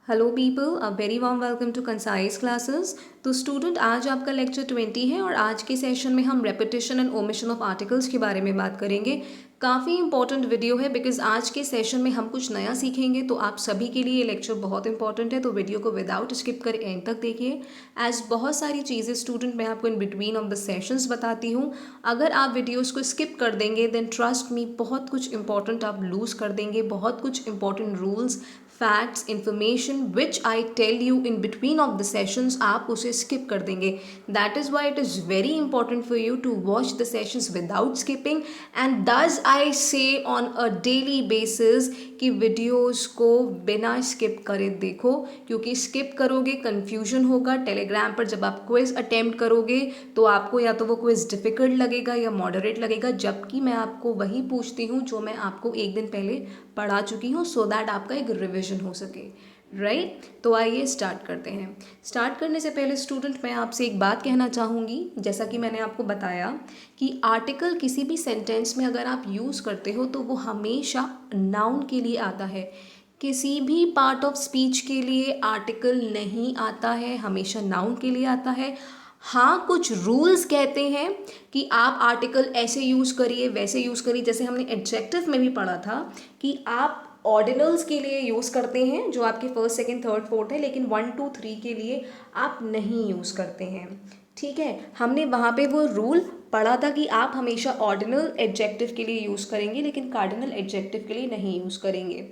Hello people, a very warm welcome to concise classes. तो student, आज आपका lecture 20 है और आज के सेशन में हम repetition and omission of articles के बारे में बात करेंगे। काफ़ी इंपॉर्टेंट वीडियो है बिकॉज आज के सेशन में हम कुछ नया सीखेंगे, तो आप सभी के लिए ये लेक्चर बहुत इंपॉर्टेंट है। तो वीडियो को विदाउट स्किप कर एंड तक देखिए। एज बहुत सारी चीज़ें स्टूडेंट मैं आपको इन बिटवीन ऑफ द सेशंस बताती हूँ। अगर आप वीडियोज़ को स्किप कर देंगे देन ट्रस्ट मी, बहुत कुछ इंपॉर्टेंट आप लूज़ कर देंगे। बहुत कुछ important rules, facts, information which I tell you in between of the sessions आप उसे स्किप कर देंगे। That is why it is very important for you to watch the sessions without skipping. And this I say on a daily basis कि videos को बिना skip करे देखो, क्योंकि स्किप करोगे कन्फ्यूजन होगा। टेलीग्राम पर जब आप क्विज अटेम्प्ट करोगे तो आपको या तो वो क्विज डिफ़िकल्ट लगेगा या मॉडरेट लगेगा, जबकि मैं आपको वही पूछती हूँ जो मैं आपको एक दिन पहले पढ़ा चुकी हूँ, सो दैट आपका एक रिविजन हो सके। राइट, तो आइए स्टार्ट करते हैं। स्टार्ट करने से पहले स्टूडेंट मैं आपसे एक बात कहना चाहूँगी। जैसा कि मैंने आपको बताया कि आर्टिकल किसी भी सेंटेंस में अगर आप यूज़ करते हो तो वो हमेशा नाउन के लिए आता है। किसी भी पार्ट ऑफ स्पीच के लिए आर्टिकल नहीं आता है, हमेशा नाउन के लिए आता है। हाँ, कुछ रूल्स कहते हैं कि आप आर्टिकल ऐसे यूज़ करिए, वैसे यूज़ करिए। जैसे हमने एडजेक्टिव में भी पढ़ा था कि आप ऑर्डिनल्स के लिए यूज़ करते हैं जो आपके फर्स्ट, सेकंड, थर्ड, फोर्थ है, लेकिन 1, 2, 3 के लिए आप नहीं यूज़ करते हैं। ठीक है, हमने वहाँ पे वो रूल पढ़ा था कि आप हमेशा ऑर्डिनल एडजेक्टिव के लिए यूज़ करेंगे लेकिन कार्डिनल एडजेक्टिव के लिए नहीं यूज़ करेंगे।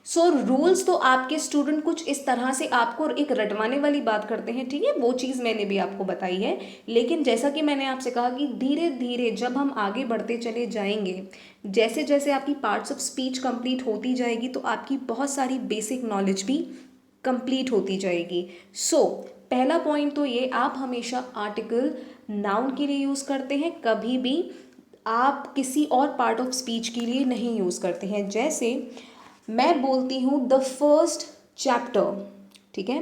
सो रूल्स तो आपके स्टूडेंट कुछ इस तरह से आपको एक रटवाने वाली बात करते हैं, ठीक है, वो चीज़ मैंने भी आपको बताई है। लेकिन जैसा कि मैंने आपसे कहा कि धीरे धीरे जब हम आगे बढ़ते चले जाएंगे, जैसे जैसे आपकी पार्ट्स ऑफ स्पीच कंप्लीट होती जाएगी तो आपकी बहुत सारी बेसिक नॉलेज भी कंप्लीट होती जाएगी। सो पहला पॉइंट तो ये, आप हमेशा आर्टिकल नाउन के लिए यूज़ करते हैं, कभी भी आप किसी और पार्ट ऑफ स्पीच के लिए नहीं यूज़ करते हैं। जैसे मैं बोलती हूँ द फर्स्ट चैप्टर, ठीक है,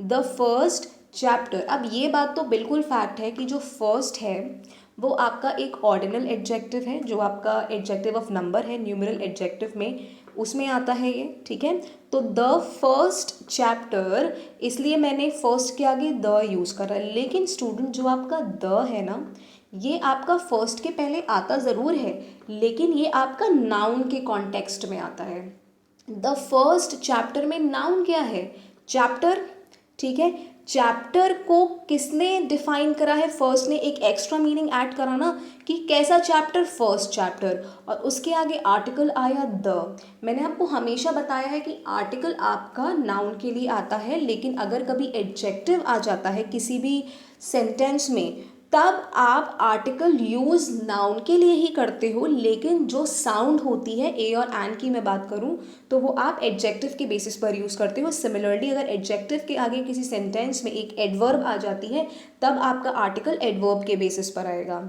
द फर्स्ट चैप्टर। अब ये बात तो बिल्कुल फैक्ट है कि जो फर्स्ट है वो आपका एक ऑर्डिनल एडजेक्टिव है, जो आपका एडजेक्टिव ऑफ नंबर है, न्यूमरल एडजेक्टिव में उसमें आता है ये, ठीक है। तो द फर्स्ट चैप्टर, इसलिए मैंने फर्स्ट के आगे द यूज़ करा। लेकिन स्टूडेंट, जो आपका द है ना, ये आपका फर्स्ट के पहले आता ज़रूर है, लेकिन ये आपका नाउन के कॉन्टेक्स्ट में आता है। द फर्स्ट चैप्टर में नाउन क्या है? चैप्टर, ठीक है। चैप्टर को किसने डिफाइन करा है? फर्स्ट ने एक एक्स्ट्रा मीनिंग ऐड करा ना कि कैसा चैप्टर? First chapter. और उसके आगे आर्टिकल आया द। मैंने आपको हमेशा बताया है कि आर्टिकल आपका नाउन के लिए आता है, लेकिन अगर कभी एडजेक्टिव आ जाता है किसी भी सेंटेंस में तब आप आर्टिकल यूज़ नाउन के लिए ही करते हो, लेकिन जो साउंड होती है ए और एन की मैं बात करूं तो वो आप एडजेक्टिव के बेसिस पर यूज़ करते हो। सिमिलरली अगर एडजेक्टिव के आगे किसी सेंटेंस में एक एडवर्ब आ जाती है तब आपका आर्टिकल एडवर्ब के बेसिस पर आएगा,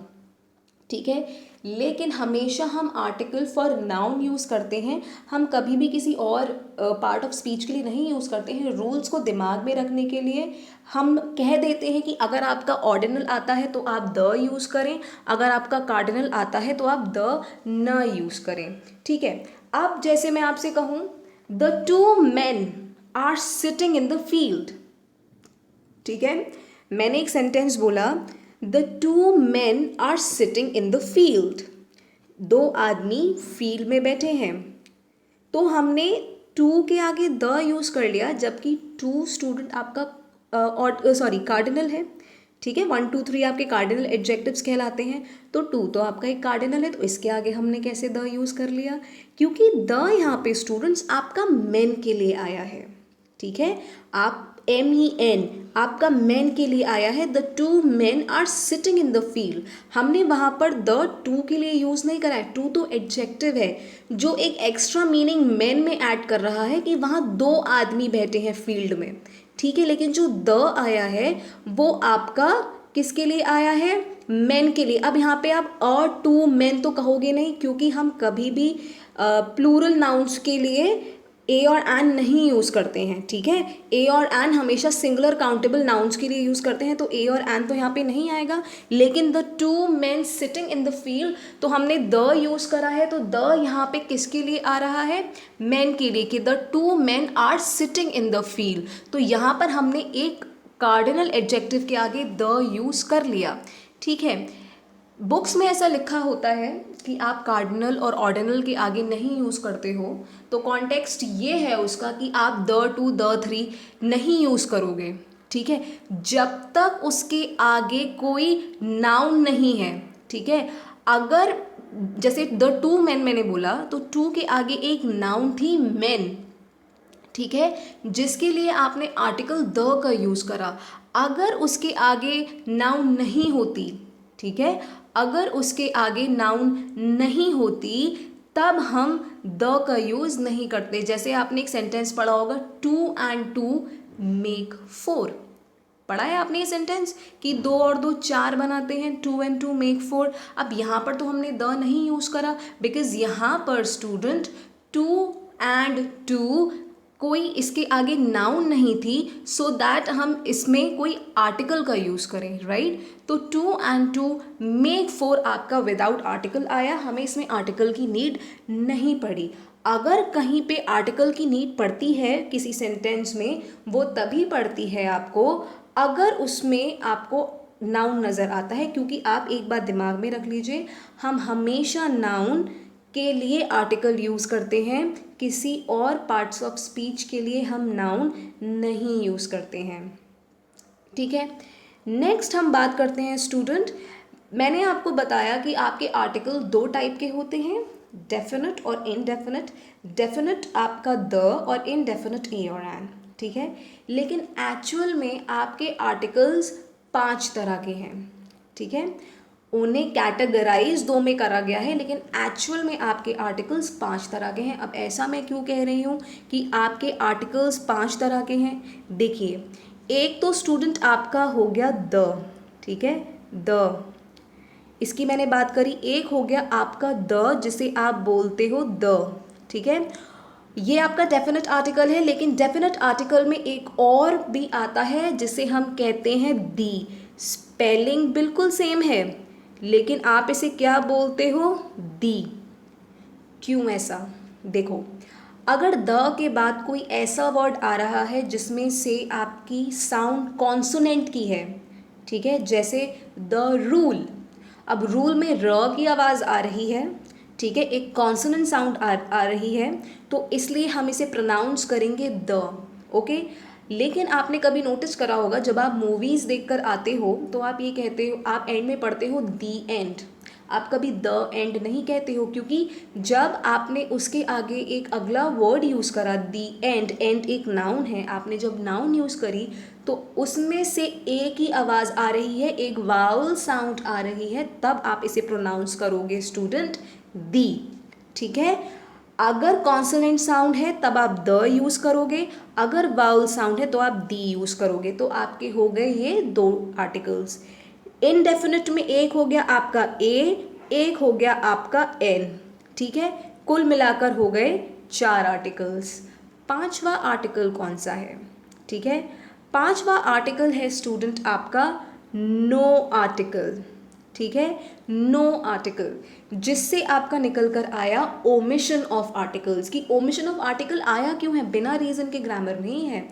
ठीक है। लेकिन हमेशा हम आर्टिकल फॉर नाउन यूज़ करते हैं, हम कभी भी किसी और पार्ट ऑफ स्पीच के लिए नहीं यूज़ करते हैं। रूल्स को दिमाग में रखने के लिए हम कह देते हैं कि अगर आपका ऑर्डिनल आता है तो आप द यूज़ करें, अगर आपका कार्डिनल आता है तो आप द न यूज़ करें, ठीक है। अब जैसे मैं आपसे कहूँ the two man are sitting in the field, ठीक है, मैंने एक सेंटेंस बोला the two man are sitting in the field, दो आदमी फील्ड में बैठे हैं। तो हमने टू के आगे द यूज़ कर लिया, जबकि टू स्टूडेंट आपका और सॉरी कार्डिनल है, ठीक है। 1, 2, 3 आपके कार्डिनल एडजेक्टिव्स कहलाते हैं, तो टू तो आपका एक कार्डिनल है, तो इसके आगे हमने कैसे द यूज़ कर लिया? क्योंकि द यहाँ पे स्टूडेंट्स आपका मैन के लिए आया है, ठीक है। आप MEN आपका मैन के लिए आया है। The two man are sitting in the field, हमने वहाँ पर द टू के लिए यूज़ नहीं करा है। टू तो एडजेक्टिव है जो एक एक्स्ट्रा मीनिंग मैन में ऐड कर रहा है कि वहाँ दो आदमी बैठे हैं फील्ड में, ठीक है। लेकिन जो द आया है वो आपका किसके लिए आया है? मैन के लिए। अब यहाँ पे आप और टू मैन तो कहोगे नहीं, क्योंकि हम कभी भी प्लूरल नाउन्स के लिए ए और एन नहीं यूज़ करते हैं, ठीक है। ए और एन हमेशा सिंगुलर काउंटेबल नाउन्स के लिए यूज़ करते हैं, तो ए और एन तो यहाँ पे नहीं आएगा। लेकिन the two man sitting in the field, तो हमने द यूज़ करा है, तो द यहाँ पे किसके लिए आ रहा है, मैन के लिए, कि the two man are sitting in the field. तो यहाँ पर हमने एक कार्डिनल एडजेक्टिव के आगे द यूज़ कर लिया, ठीक है। बुक्स में ऐसा लिखा होता है कि आप कार्डिनल और ऑर्डिनल के आगे नहीं यूज़ करते हो, तो कॉन्टेक्स्ट ये है उसका कि आप द टू द थ्री नहीं यूज़ करोगे, ठीक है, जब तक उसके आगे कोई नाउन नहीं है, ठीक है। अगर जैसे द टू मैन मैंने बोला, तो टू के आगे एक नाउन थी मैन, ठीक है, जिसके लिए आपने आर्टिकल द का यूज़ करा। अगर उसके आगे नाउन नहीं होती, ठीक है, अगर उसके आगे नाउन नहीं होती तब हम द का यूज़ नहीं करते। जैसे आपने एक सेंटेंस पढ़ा होगा, 2 and 2 make 4, पढ़ा है आपने ये सेंटेंस कि 2 और 2 4 बनाते हैं, 2 and 2 make 4। अब यहाँ पर तो हमने द नहीं यूज़ करा, बिकॉज यहाँ पर स्टूडेंट 2 and 2 कोई इसके आगे नाउन नहीं थी, सो दैट हम इसमें कोई आर्टिकल का यूज़ करें, राइट। तो 2 and 2 make 4 आपका विदाउट आर्टिकल आया, हमें इसमें आर्टिकल की नीड नहीं पड़ी। अगर कहीं पे आर्टिकल की नीड पड़ती है किसी सेंटेंस में, वो तभी पड़ती है आपको अगर उसमें आपको नाउन नज़र आता है, क्योंकि आप एक बात दिमाग में रख लीजिए, हम हमेशा नाउन के लिए आर्टिकल यूज़ करते हैं, किसी और पार्ट्स ऑफ स्पीच के लिए हम नाउन नहीं यूज़ करते हैं, ठीक है। नेक्स्ट हम बात करते हैं स्टूडेंट, मैंने आपको बताया कि आपके आर्टिकल दो टाइप के होते हैं, डेफिनेट और इनडेफिनेट। डेफिनेट आपका द और इनडेफिनेट ए और एन, ठीक है। लेकिन एक्चुअल में आपके आर्टिकल्स 5 तरह के हैं, ठीक है। उन्हें कैटेगराइज 2 में करा गया है, लेकिन एक्चुअल में आपके आर्टिकल्स 5 तरह के हैं। अब ऐसा मैं क्यों कह रही हूँ कि आपके आर्टिकल्स 5 तरह के हैं, देखिए, एक तो स्टूडेंट आपका हो गया द, ठीक है, द, इसकी मैंने बात करी। एक हो गया आपका द, जिसे आप बोलते हो द, ठीक है, ये आपका डेफिनेट आर्टिकल है। लेकिन डेफिनेट आर्टिकल में एक और भी आता है जिसे हम कहते हैं दी। स्पेलिंग बिल्कुल सेम है, लेकिन आप इसे क्या बोलते हो, दी। क्यों ऐसा, देखो, अगर द के बाद कोई ऐसा वर्ड आ रहा है जिसमें से आपकी साउंड कॉन्सोनेंट की है, ठीक है, जैसे द रूल, अब रूल में र की आवाज़ आ रही है, ठीक है, एक कॉन्सोनेंट साउंड आ रही है, तो इसलिए हम इसे प्रोनाउंस करेंगे द, ओके। लेकिन आपने कभी नोटिस करा होगा, जब आप मूवीज़ देखकर आते हो तो आप ये कहते हो, आप एंड में पढ़ते हो दी एंड, आप कभी द एंड नहीं कहते हो, क्योंकि जब आपने उसके आगे एक अगला वर्ड यूज़ करा, दी एंड, एंड एक नाउन है, आपने जब नाउन यूज़ करी तो उसमें से ए की आवाज़ आ रही है, एक वावल साउंड आ रही है, तब आप इसे प्रोनाउंस करोगे स्टूडेंट दी, ठीक है। अगर कॉन्सोनेंट साउंड है तब आप द यूज़ करोगे, अगर वाउल साउंड है तो आप दी यूज़ करोगे। तो आपके हो गए ये 2 आर्टिकल्स। इनडेफिनेट में एक हो गया आपका ए, एक हो गया आपका एन, ठीक है, कुल मिलाकर हो गए 4 आर्टिकल्स। 5वां आर्टिकल कौन सा है, ठीक है, 5वां आर्टिकल है स्टूडेंट आपका नो आर्टिकल, ठीक है, नो आर्टिकल, जिससे आपका निकल कर आया ओमिशन ऑफ आर्टिकल्स। की ओमिशन ऑफ आर्टिकल आया क्यों है, बिना रीज़न के ग्रामर में ही है।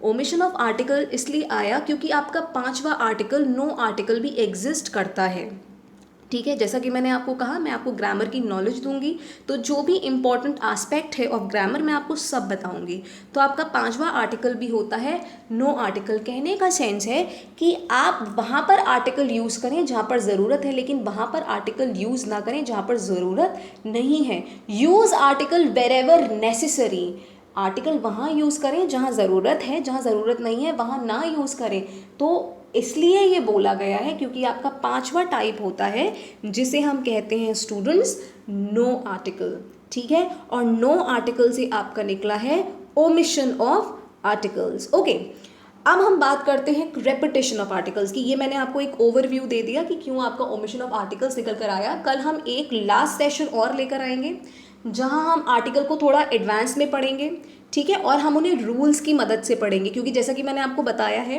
ओमिशन ऑफ आर्टिकल इसलिए आया क्योंकि आपका 5वां आर्टिकल नो आर्टिकल भी एग्जिस्ट करता है, ठीक है। जैसा कि मैंने आपको कहा, मैं आपको ग्रामर की नॉलेज दूंगी, तो जो भी इंपॉर्टेंट एस्पेक्ट है ऑफ ग्रामर मैं आपको सब बताऊंगी। तो आपका 5वां आर्टिकल भी होता है नो आर्टिकल। कहने का सेंस है कि आप वहाँ पर आर्टिकल यूज़ करें जहाँ पर ज़रूरत है, लेकिन वहाँ पर आर्टिकल यूज़ ना करें जहाँ पर ज़रूरत नहीं है। Use article wherever necessary, article वहाँ यूज़ करें जहाँ ज़रूरत है, जहाँ ज़रूरत नहीं है वहाँ ना यूज़ करें। तो इसलिए ये बोला गया है क्योंकि आपका 5वां टाइप होता है जिसे हम कहते हैं स्टूडेंट्स नो आर्टिकल, ठीक है। और नो आर्टिकल से आपका निकला है ओमिशन ऑफ आर्टिकल्स, ओके। अब हम बात करते हैं रेपिटेशन ऑफ आर्टिकल्स की। ये मैंने आपको एक ओवरव्यू दे दिया कि क्यों आपका ओमिशन ऑफ आर्टिकल्स निकल कर आया। कल हम एक लास्ट सेशन और लेकर आएंगे जहाँ हम आर्टिकल को थोड़ा एडवांस में पढ़ेंगे, ठीक है, और हम उन्हें रूल्स की मदद से पढ़ेंगे, क्योंकि जैसा कि मैंने आपको बताया है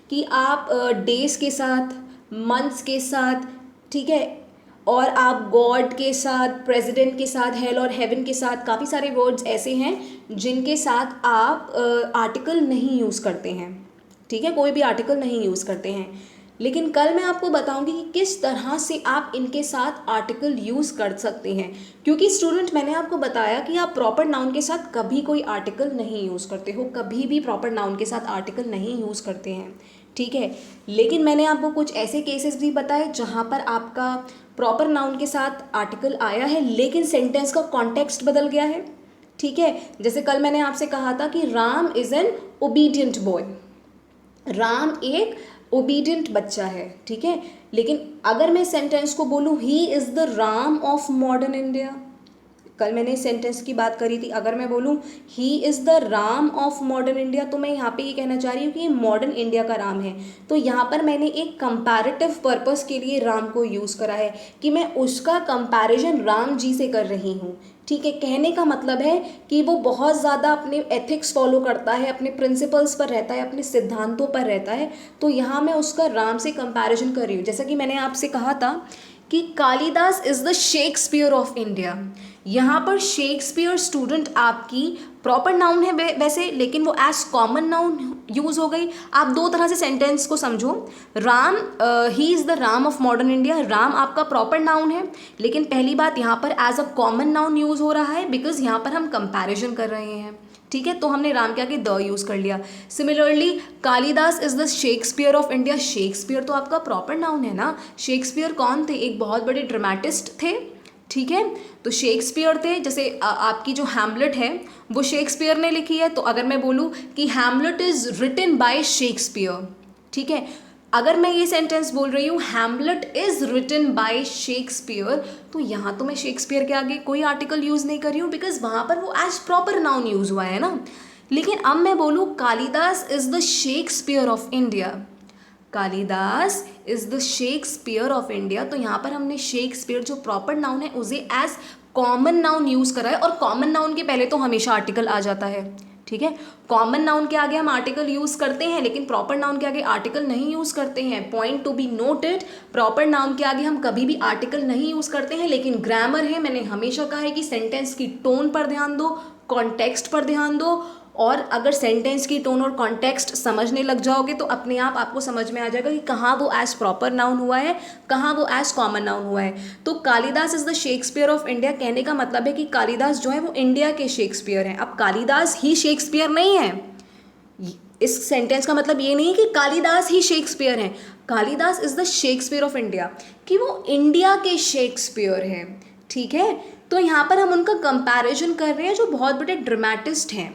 कि आप डेज के साथ, मंथ्स के साथ, ठीक है, और आप गॉड के साथ, प्रेसिडेंट के साथ, हेल और हेवन के साथ, काफ़ी सारे वर्ड्स ऐसे हैं जिनके साथ आप आर्टिकल नहीं यूज़ करते हैं, ठीक है, कोई भी आर्टिकल नहीं यूज़ करते हैं। लेकिन कल मैं आपको बताऊंगी कि किस तरह से आप इनके साथ आर्टिकल यूज़ कर सकते हैं, क्योंकि स्टूडेंट मैंने आपको बताया कि आप प्रॉपर नाउन के साथ कभी कोई आर्टिकल नहीं यूज़ करते हो, कभी भी प्रॉपर नाउन के साथ आर्टिकल नहीं यूज़ करते हैं, ठीक है। लेकिन मैंने आपको कुछ ऐसे केसेस भी बताए जहाँ पर आपका प्रॉपर नाउन के साथ आर्टिकल आया है लेकिन सेंटेंस का कॉन्टेक्स्ट बदल गया है, ठीक है। जैसे कल मैंने आपसे कहा था कि Ram is an obedient boy, Ram एक ओबीडियंट बच्चा है, ठीक है। लेकिन अगर मैं सेंटेंस को बोलूँ ही is the Ram of modern India, कल मैंने सेंटेंस की बात करी थी, अगर मैं बोलूँ ही is the Ram of modern India, तो मैं यहाँ पे ये कहना चाह रही हूँ कि ये मॉडर्न इंडिया का राम है। तो यहाँ पर मैंने एक कंपैरेटिव पर्पस के लिए राम को यूज़ करा है कि मैं उसका कंपैरिजन राम जी से कर रही हूँ, ठीक है। कहने का मतलब है कि वो बहुत ज़्यादा अपने एथिक्स फॉलो करता है, अपने प्रिंसिपल्स पर रहता है, अपने सिद्धांतों पर रहता है, तो यहाँ मैं उसका राम से कंपैरिजन कर रही हूँ। जैसा कि मैंने आपसे कहा था कि Kalidas is the Shakespeare of India, यहाँ पर शेक्सपियर स्टूडेंट आपकी प्रॉपर नाउन है वैसे, लेकिन वो एज कॉमन नाउन यूज़ हो गई। आप दो तरह से सेंटेंस को समझो, Ram he is the Ram of modern India, Ram आपका प्रॉपर नाउन है, लेकिन पहली बात यहाँ पर as a common noun use हो रहा है बिकॉज यहाँ पर हम कंपैरिजन कर रहे हैं, ठीक है। तो हमने राम के आगे द यूज़ कर लिया। Similarly Kalidas is the Shakespeare of India, Shakespeare तो आपका प्रॉपर नाउन है ना। शेक्सपियर कौन थे? एक बहुत बड़े ड्रामेटिस्ट थे, ठीक है। तो शेक्सपियर थे, जैसे आपकी जो हैमलेट है वो शेक्सपियर ने लिखी है, तो अगर मैं बोलूँ कि Hamlet is written by Shakespeare, ठीक है। अगर मैं ये सेंटेंस बोल रही हूँ Hamlet is written by Shakespeare, तो यहाँ तो मैं शेक्सपियर के आगे कोई आर्टिकल यूज़ नहीं कर रही हूँ बिकॉज वहाँ पर वो एज प्रॉपर नाउन यूज़ हुआ है ना। लेकिन अब मैं बोलूँ Kalidas is the Shakespeare of India, Kalidas is the Shakespeare of India, तो यहाँ पर हमने शेक्सपियर जो प्रॉपर नाउन है उसे एज कॉमन नाउन यूज़ करा है, और कॉमन नाउन के पहले तो हमेशा आर्टिकल आ जाता है, ठीक है। कॉमन नाउन के आगे हम आर्टिकल यूज़ करते हैं लेकिन प्रॉपर नाउन के आगे आर्टिकल नहीं यूज़ करते हैं। Point to be noted, proper noun के आगे हम कभी भी आर्टिकल नहीं यूज़ करते हैं, लेकिन ग्रामर है, मैंने हमेशा कहा है कि सेंटेंस की टोन पर ध्यान दो, कॉन्टेक्स्ट पर ध्यान दो, और अगर सेंटेंस की टोन और कॉन्टेक्स्ट समझने लग जाओगे तो अपने आप आपको समझ में आ जाएगा कि कहाँ वो एज प्रॉपर नाउन हुआ है, कहाँ वो एज कॉमन नाउन हुआ है। तो Kalidas is the Shakespeare of India कहने का मतलब है कि कालिदास जो है वो इंडिया के शेक्सपियर हैं। अब कालिदास ही शेक्सपियर नहीं है, इस सेंटेंस का मतलब ये नहीं है कि कालिदास ही शेक्सपियर हैं, Kalidas is the Shakespeare of India, कि वो इंडिया के शेक्सपियर हैं, ठीक है। तो यहाँ पर हम उनका कंपैरिजन कर रहे हैं जो बहुत बड़े ड्रामेटिस्ट हैं,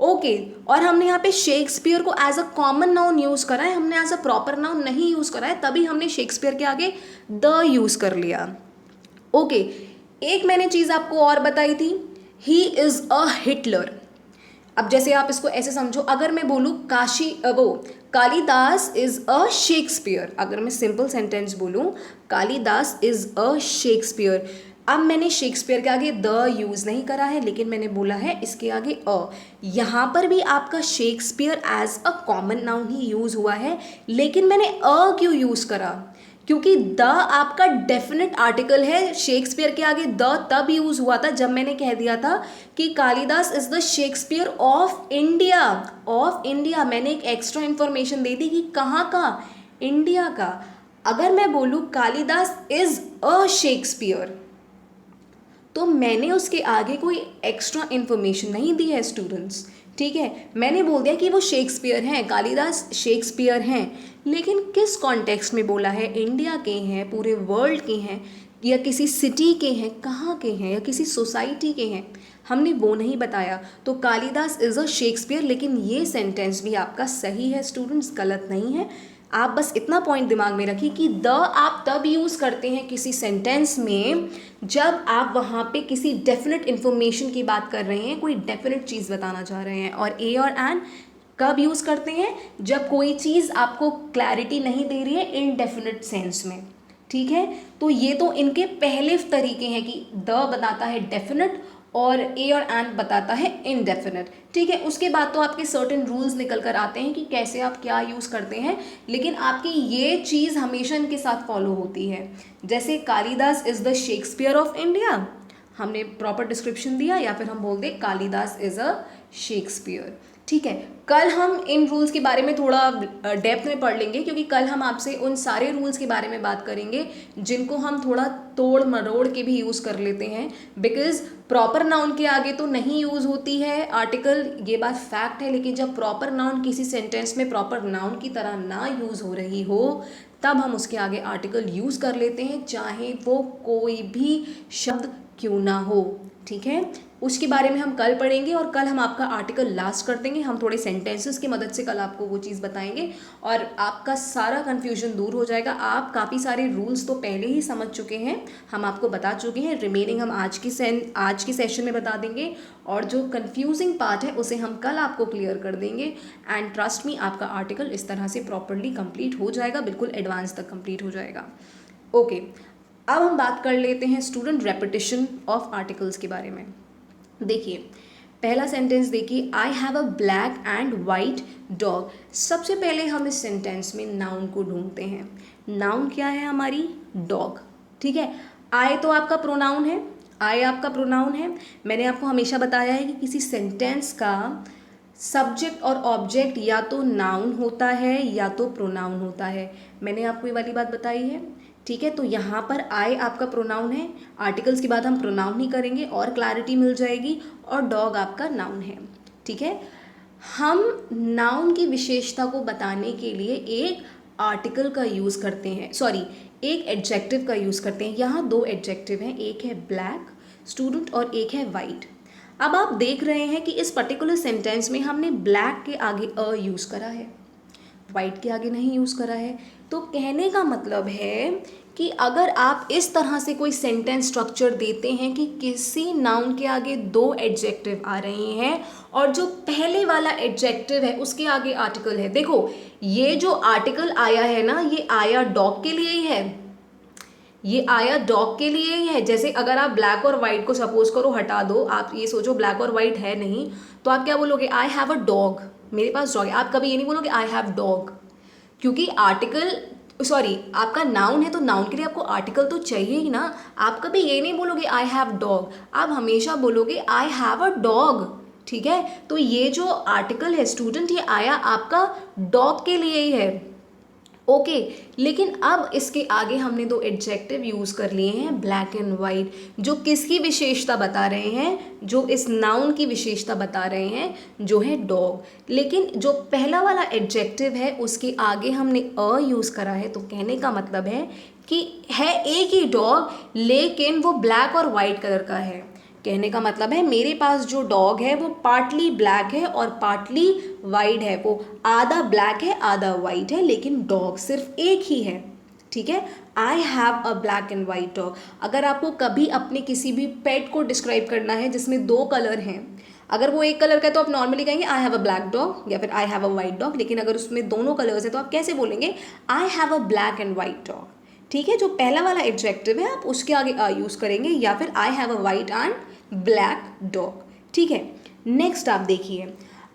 ओके। और हमने यहाँ पे शेक्सपियर को as a common noun use करा है, हमने एज अ प्रॉपर नाउन नहीं यूज़ करा है, तभी हमने शेक्सपियर के आगे द यूज़ कर लिया, ओके। एक मैंने चीज़ आपको और बताई थी, ही इज़ अ हिटलर। अब जैसे आप इसको ऐसे समझो, अगर मैं बोलूँ कालिदास इज़ अ शेक्सपियर, अगर मैं सिंपल सेंटेंस बोलूँ कालिदास इज़ अ शेक्सपियर, अब मैंने शेक्सपियर के आगे द यूज़ नहीं करा है लेकिन मैंने बोला है इसके आगे अ, यहाँ पर भी आपका Shakespeare as a common noun ही यूज़ हुआ है, लेकिन मैंने अ क्यों यूज़ करा? क्योंकि द आपका डेफिनेट आर्टिकल है, शेक्सपियर के आगे द तब यूज़ हुआ था जब मैंने कह दिया था कि Kalidas is the Shakespeare of India, of India. मैंने एक एक्स्ट्रा इन्फॉर्मेशन दे दी कि कहाँ का, इंडिया का। अगर मैं बोलूँ कालिदास इज़ अ शेक्सपियर, तो मैंने उसके आगे कोई एक्स्ट्रा इन्फॉर्मेशन नहीं दी है स्टूडेंट्स, ठीक है। मैंने बोल दिया कि वो शेक्सपियर हैं, कालिदास शेक्सपियर हैं, लेकिन किस कॉन्टेक्स्ट में बोला है? इंडिया के हैं, पूरे वर्ल्ड के हैं, या किसी सिटी के हैं, कहाँ के हैं, या किसी सोसाइटी के हैं, हमने वो नहीं बताया। तो कालिदास इज़ अ शेक्सपियर, लेकिन ये सेंटेंस भी आपका सही है स्टूडेंट्स, गलत नहीं है। आप बस इतना पॉइंट दिमाग में रखिए कि द आप तब यूज़ करते हैं किसी सेंटेंस में जब आप वहाँ पे किसी डेफिनेट इन्फॉर्मेशन की बात कर रहे हैं, कोई डेफिनेट चीज़ बताना चाह रहे हैं। और ए और एन कब यूज़ करते हैं? जब कोई चीज़ आपको क्लैरिटी नहीं दे रही है इनडेफिनेट सेंस में, ठीक है। तो ये तो इनके पहले तरीके हैं कि द बताता है डेफिनेट और ए और एंड बताता है इनडेफिनेट। ठीक है, उसके बाद तो आपके सर्टेन रूल्स निकल कर आते हैं कि कैसे आप क्या यूज़ करते हैं, लेकिन आपकी ये चीज़ हमेशा इनके साथ फॉलो होती है। जैसे Kalidas is the Shakespeare of India, हमने प्रॉपर डिस्क्रिप्शन दिया, या फिर हम बोल दें कालिदास इज़ अ शेक्सपियर। ठीक है, कल हम इन रूल्स के बारे में थोड़ा डेप्थ में पढ़ लेंगे, क्योंकि कल हम आपसे उन सारे रूल्स के बारे में बात करेंगे जिनको हम थोड़ा तोड़ मरोड़ के भी यूज़ कर लेते हैं, बिकॉज प्रॉपर नाउन के आगे तो नहीं यूज़ होती है आर्टिकल, ये बात फैक्ट है, लेकिन जब प्रॉपर नाउन किसी सेंटेंस में प्रॉपर नाउन की तरह ना यूज़ हो रही हो तब हम उसके आगे आर्टिकल यूज़ कर लेते हैं, चाहे वो कोई भी शब्द क्यों ना हो। ठीक है, उसके बारे में हम कल पढ़ेंगे, और कल हम आपका आर्टिकल लास्ट कर देंगे। हम थोड़े सेंटेंसेस की मदद से कल आपको वो चीज़ बताएंगे और आपका सारा कन्फ्यूजन दूर हो जाएगा। आप काफ़ी सारे रूल्स तो पहले ही समझ चुके हैं, हम आपको बता चुके हैं, रिमेनिंग हम आज की सेशन में बता देंगे, और जो कन्फ्यूजिंग पार्ट है उसे हम कल आपको क्लियर कर देंगे। एंड ट्रस्ट मी, आपका आर्टिकल इस तरह से प्रॉपरली कंप्लीट हो जाएगा, बिल्कुल एडवांस तक कंप्लीट हो जाएगा। ओके, अब हम बात कर लेते हैं स्टूडेंट रेपिटेशन ऑफ आर्टिकल्स के बारे में। देखिए, पहला सेंटेंस देखिए, I have a black and white dog. सबसे पहले हम इस सेंटेंस में नाउन को ढूंढते हैं। नाउन क्या है हमारी? डॉग। ठीक है, आई तो आपका प्रोनाउन है, आई आपका प्रोनाउन है। मैंने आपको हमेशा बताया है कि किसी सेंटेंस का सब्जेक्ट और ऑब्जेक्ट या तो नाउन होता है या तो प्रोनाउन होता है। मैंने आपको ये वाली बात बताई है। ठीक है, तो यहाँ पर आई आपका प्रोनाउन है, आर्टिकल्स के बाद हम प्रोनाउन ही करेंगे और क्लैरिटी मिल जाएगी, और डॉग आपका नाउन है। ठीक है, हम नाउन की विशेषता को बताने के लिए एक आर्टिकल का यूज़ करते हैं, सॉरी एक एडजेक्टिव का यूज़ करते हैं। यहाँ दो एडजेक्टिव हैं, एक है ब्लैक स्टूडेंट और एक है वाइट। अब आप देख रहे हैं कि इस पर्टिकुलर सेंटेंस में हमने ब्लैक के आगे अ यूज़ करा है, वाइट के आगे नहीं यूज़ करा है। तो कहने का मतलब है कि अगर आप इस तरह से कोई सेंटेंस स्ट्रक्चर देते हैं कि किसी नाउन के आगे दो एडजेक्टिव आ रहे हैं और जो पहले वाला एडजेक्टिव है उसके आगे आर्टिकल है। देखो, ये जो आर्टिकल आया है ना, ये आया डॉग के लिए ही है, ये आया डॉग के लिए ही है। जैसे अगर आप ब्लैक और वाइट को सपोज करो हटा दो, आप ये सोचो ब्लैक और वाइट है नहीं, तो आप क्या बोलोगे? आई हैव अ डॉग, मेरे पास डॉग है। आप कभी ये नहीं बोलोगे आई हैव डॉग, क्योंकि आर्टिकल सॉरी आपका नाउन है तो नाउन के लिए आपको आर्टिकल तो चाहिए ही ना। आप कभी ये नहीं बोलोगे आई हैव डॉग, आप हमेशा बोलोगे आई हैव अ डॉग। ठीक है, तो ये जो आर्टिकल है स्टूडेंट, ये आया आपका डॉग के लिए ही है। ओके, लेकिन अब इसके आगे हमने दो एडजेक्टिव यूज़ कर लिए हैं, ब्लैक एंड वाइट, जो किसकी विशेषता बता रहे हैं? जो इस नाउन की विशेषता बता रहे हैं, जो है डॉग। लेकिन जो पहला वाला एडजेक्टिव है उसके आगे हमने अ यूज़ करा है, तो कहने का मतलब है कि है एक ही डॉग, लेकिन वो ब्लैक और वाइट कलर का है। कहने का मतलब है मेरे पास जो डॉग है वो पार्टली ब्लैक है और पार्टली वाइट है, वो आधा ब्लैक है आधा वाइट है, लेकिन डॉग सिर्फ एक ही है। ठीक है, I have a black and white dog. अगर आपको कभी अपने किसी भी पेट को डिस्क्राइब करना है जिसमें दो कलर हैं, अगर वो एक कलर का है तो आप नॉर्मली कहेंगे I have a black dog या फिर I have a white dog, लेकिन अगर उसमें दोनों कलर्स हैं तो आप कैसे बोलेंगे? I have a black and white dog. ठीक है, जो पहला वाला एडजेक्टिव है आप उसके आगे अ यूज़ करेंगे, या फिर I have a white and black dog. ठीक है, नेक्स्ट आप देखिए,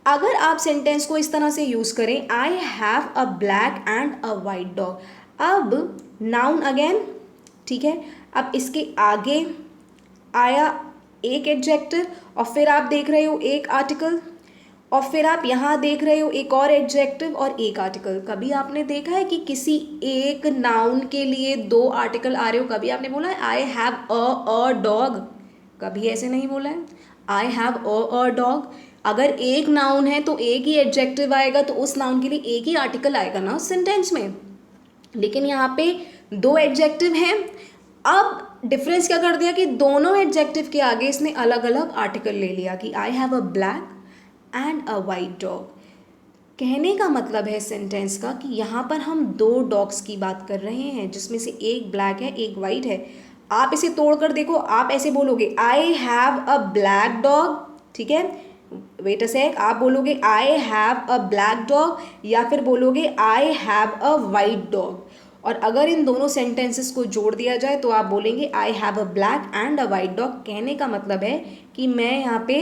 अगर आप सेंटेंस को इस तरह से यूज़ करें, I have a black and a white dog. अब नाउन अगेन, ठीक है, अब इसके आगे आया एक एडजेक्टिव और फिर आप देख रहे हो एक आर्टिकल, और फिर आप यहाँ देख रहे हो एक और एडजेक्टिव और एक आर्टिकल। कभी आपने देखा है कि किसी एक नाउन के लिए दो आर्टिकल आ रहे हो? कभी आपने बोला है आई हैव अ डॉग? कभी ऐसे नहीं बोला है। आई हैव अ डॉग, अगर एक नाउन है तो एक ही एडजेक्टिव आएगा, तो उस नाउन के लिए एक ही आर्टिकल आएगा ना उस सेंटेंस में। लेकिन यहाँ पे दो एडजेक्टिव हैं। अब डिफरेंस क्या कर दिया कि दोनों एडजेक्टिव के आगे इसने अलग अलग आर्टिकल ले लिया कि I have a black and a white dog. कहने का मतलब है सेंटेंस का कि यहाँ पर हम दो डॉग्स की बात कर रहे हैं, जिसमें से एक ब्लैक है एक वाइट है। आप इसे तोड़कर देखो, आप ऐसे बोलोगे I have a black dog. ठीक है, वेट अ सेक, आप बोलोगे I have a black dog या फिर बोलोगे I have a white dog. और अगर इन दोनों सेंटेंसेस को जोड़ दिया जाए तो आप बोलेंगे I have a black and a white dog. कहने का मतलब है कि मैं यहाँ पे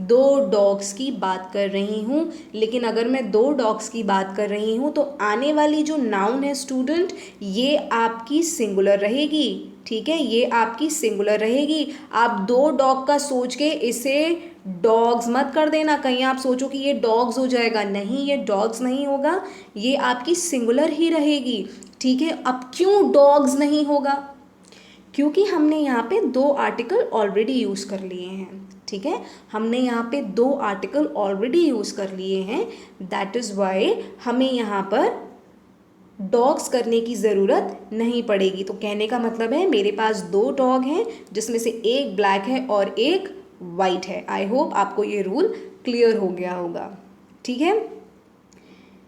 2 डॉग्स की बात कर रही हूँ, लेकिन अगर मैं 2 डॉग्स की बात कर रही हूँ तो आने वाली जो नाउन है स्टूडेंट, ये आपकी सिंगुलर रहेगी। ठीक है, ये आपकी सिंगुलर रहेगी। आप 2 डॉग का सोच के इसे डॉग्स मत कर देना, कहीं आप सोचो कि ये डॉग्स हो जाएगा, नहीं, ये डॉग्स नहीं होगा, ये आपकी सिंगुलर ही रहेगी। ठीक है, अब क्यों डॉग्स नहीं होगा? क्योंकि हमने यहाँ पे 2 आर्टिकल ऑलरेडी यूज़ कर लिए हैं। ठीक है, हमने यहाँ पे 2 आर्टिकल ऑलरेडी यूज़ कर लिए हैं, दैट इज़ वाई हमें यहाँ पर डॉग्स करने की ज़रूरत नहीं पड़ेगी। तो कहने का मतलब है मेरे पास 2 डॉग हैं जिसमें से एक ब्लैक है और एक वाइट है। आई होप आपको ये रूल क्लियर हो गया होगा। ठीक है,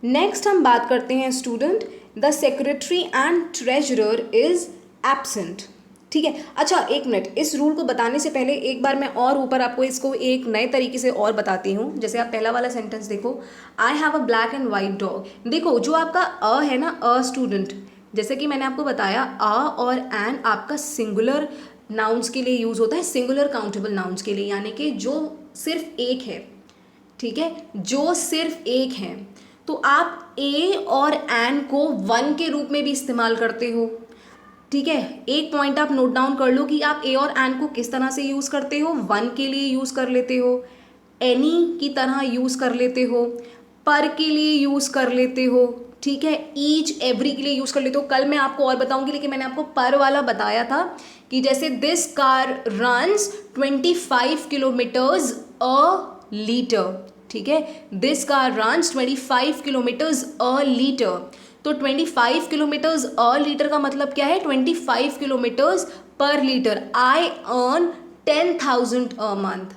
नेक्स्ट हम बात करते हैं student, the secretary and treasurer is absent. ठीक है, अच्छा एक मिनट, इस रूल को बताने से पहले एक बार मैं और ऊपर आपको इसको एक नए तरीके से और बताती हूँ। जैसे आप पहला वाला सेंटेंस देखो, I have a black and white dog. देखो जो आपका अ है ना, अ स्टूडेंट, जैसे कि मैंने आपको बताया अ और एन आपका सिंगुलर नाउन्स के लिए यूज़ होता है, सिंगुलर काउंटेबल नाउन्स के लिए, यानी कि जो सिर्फ एक है। ठीक है, जो सिर्फ एक है, तो आप ए और एन को 1 के रूप में भी इस्तेमाल करते हो। ठीक है, एक पॉइंट आप नोट डाउन कर लो कि आप ए और एन को किस तरह से यूज़ करते हो। 1 के लिए यूज़ कर लेते हो, एनी की तरह यूज़ कर लेते हो, पर के लिए यूज़ कर लेते हो। ठीक है, ईच एवरी के लिए यूज़ कर लेते हो। कल मैं आपको और बताऊंगी, लेकिन मैंने आपको पर वाला बताया था कि जैसे this car runs 25 kilometres a litre. ठीक है, this car runs 25 kilometres a litre. तो 25 किलोमीटर्स अ लीटर का मतलब क्या है? 25 किलोमीटर्स पर litre. I earn 10,000 a month.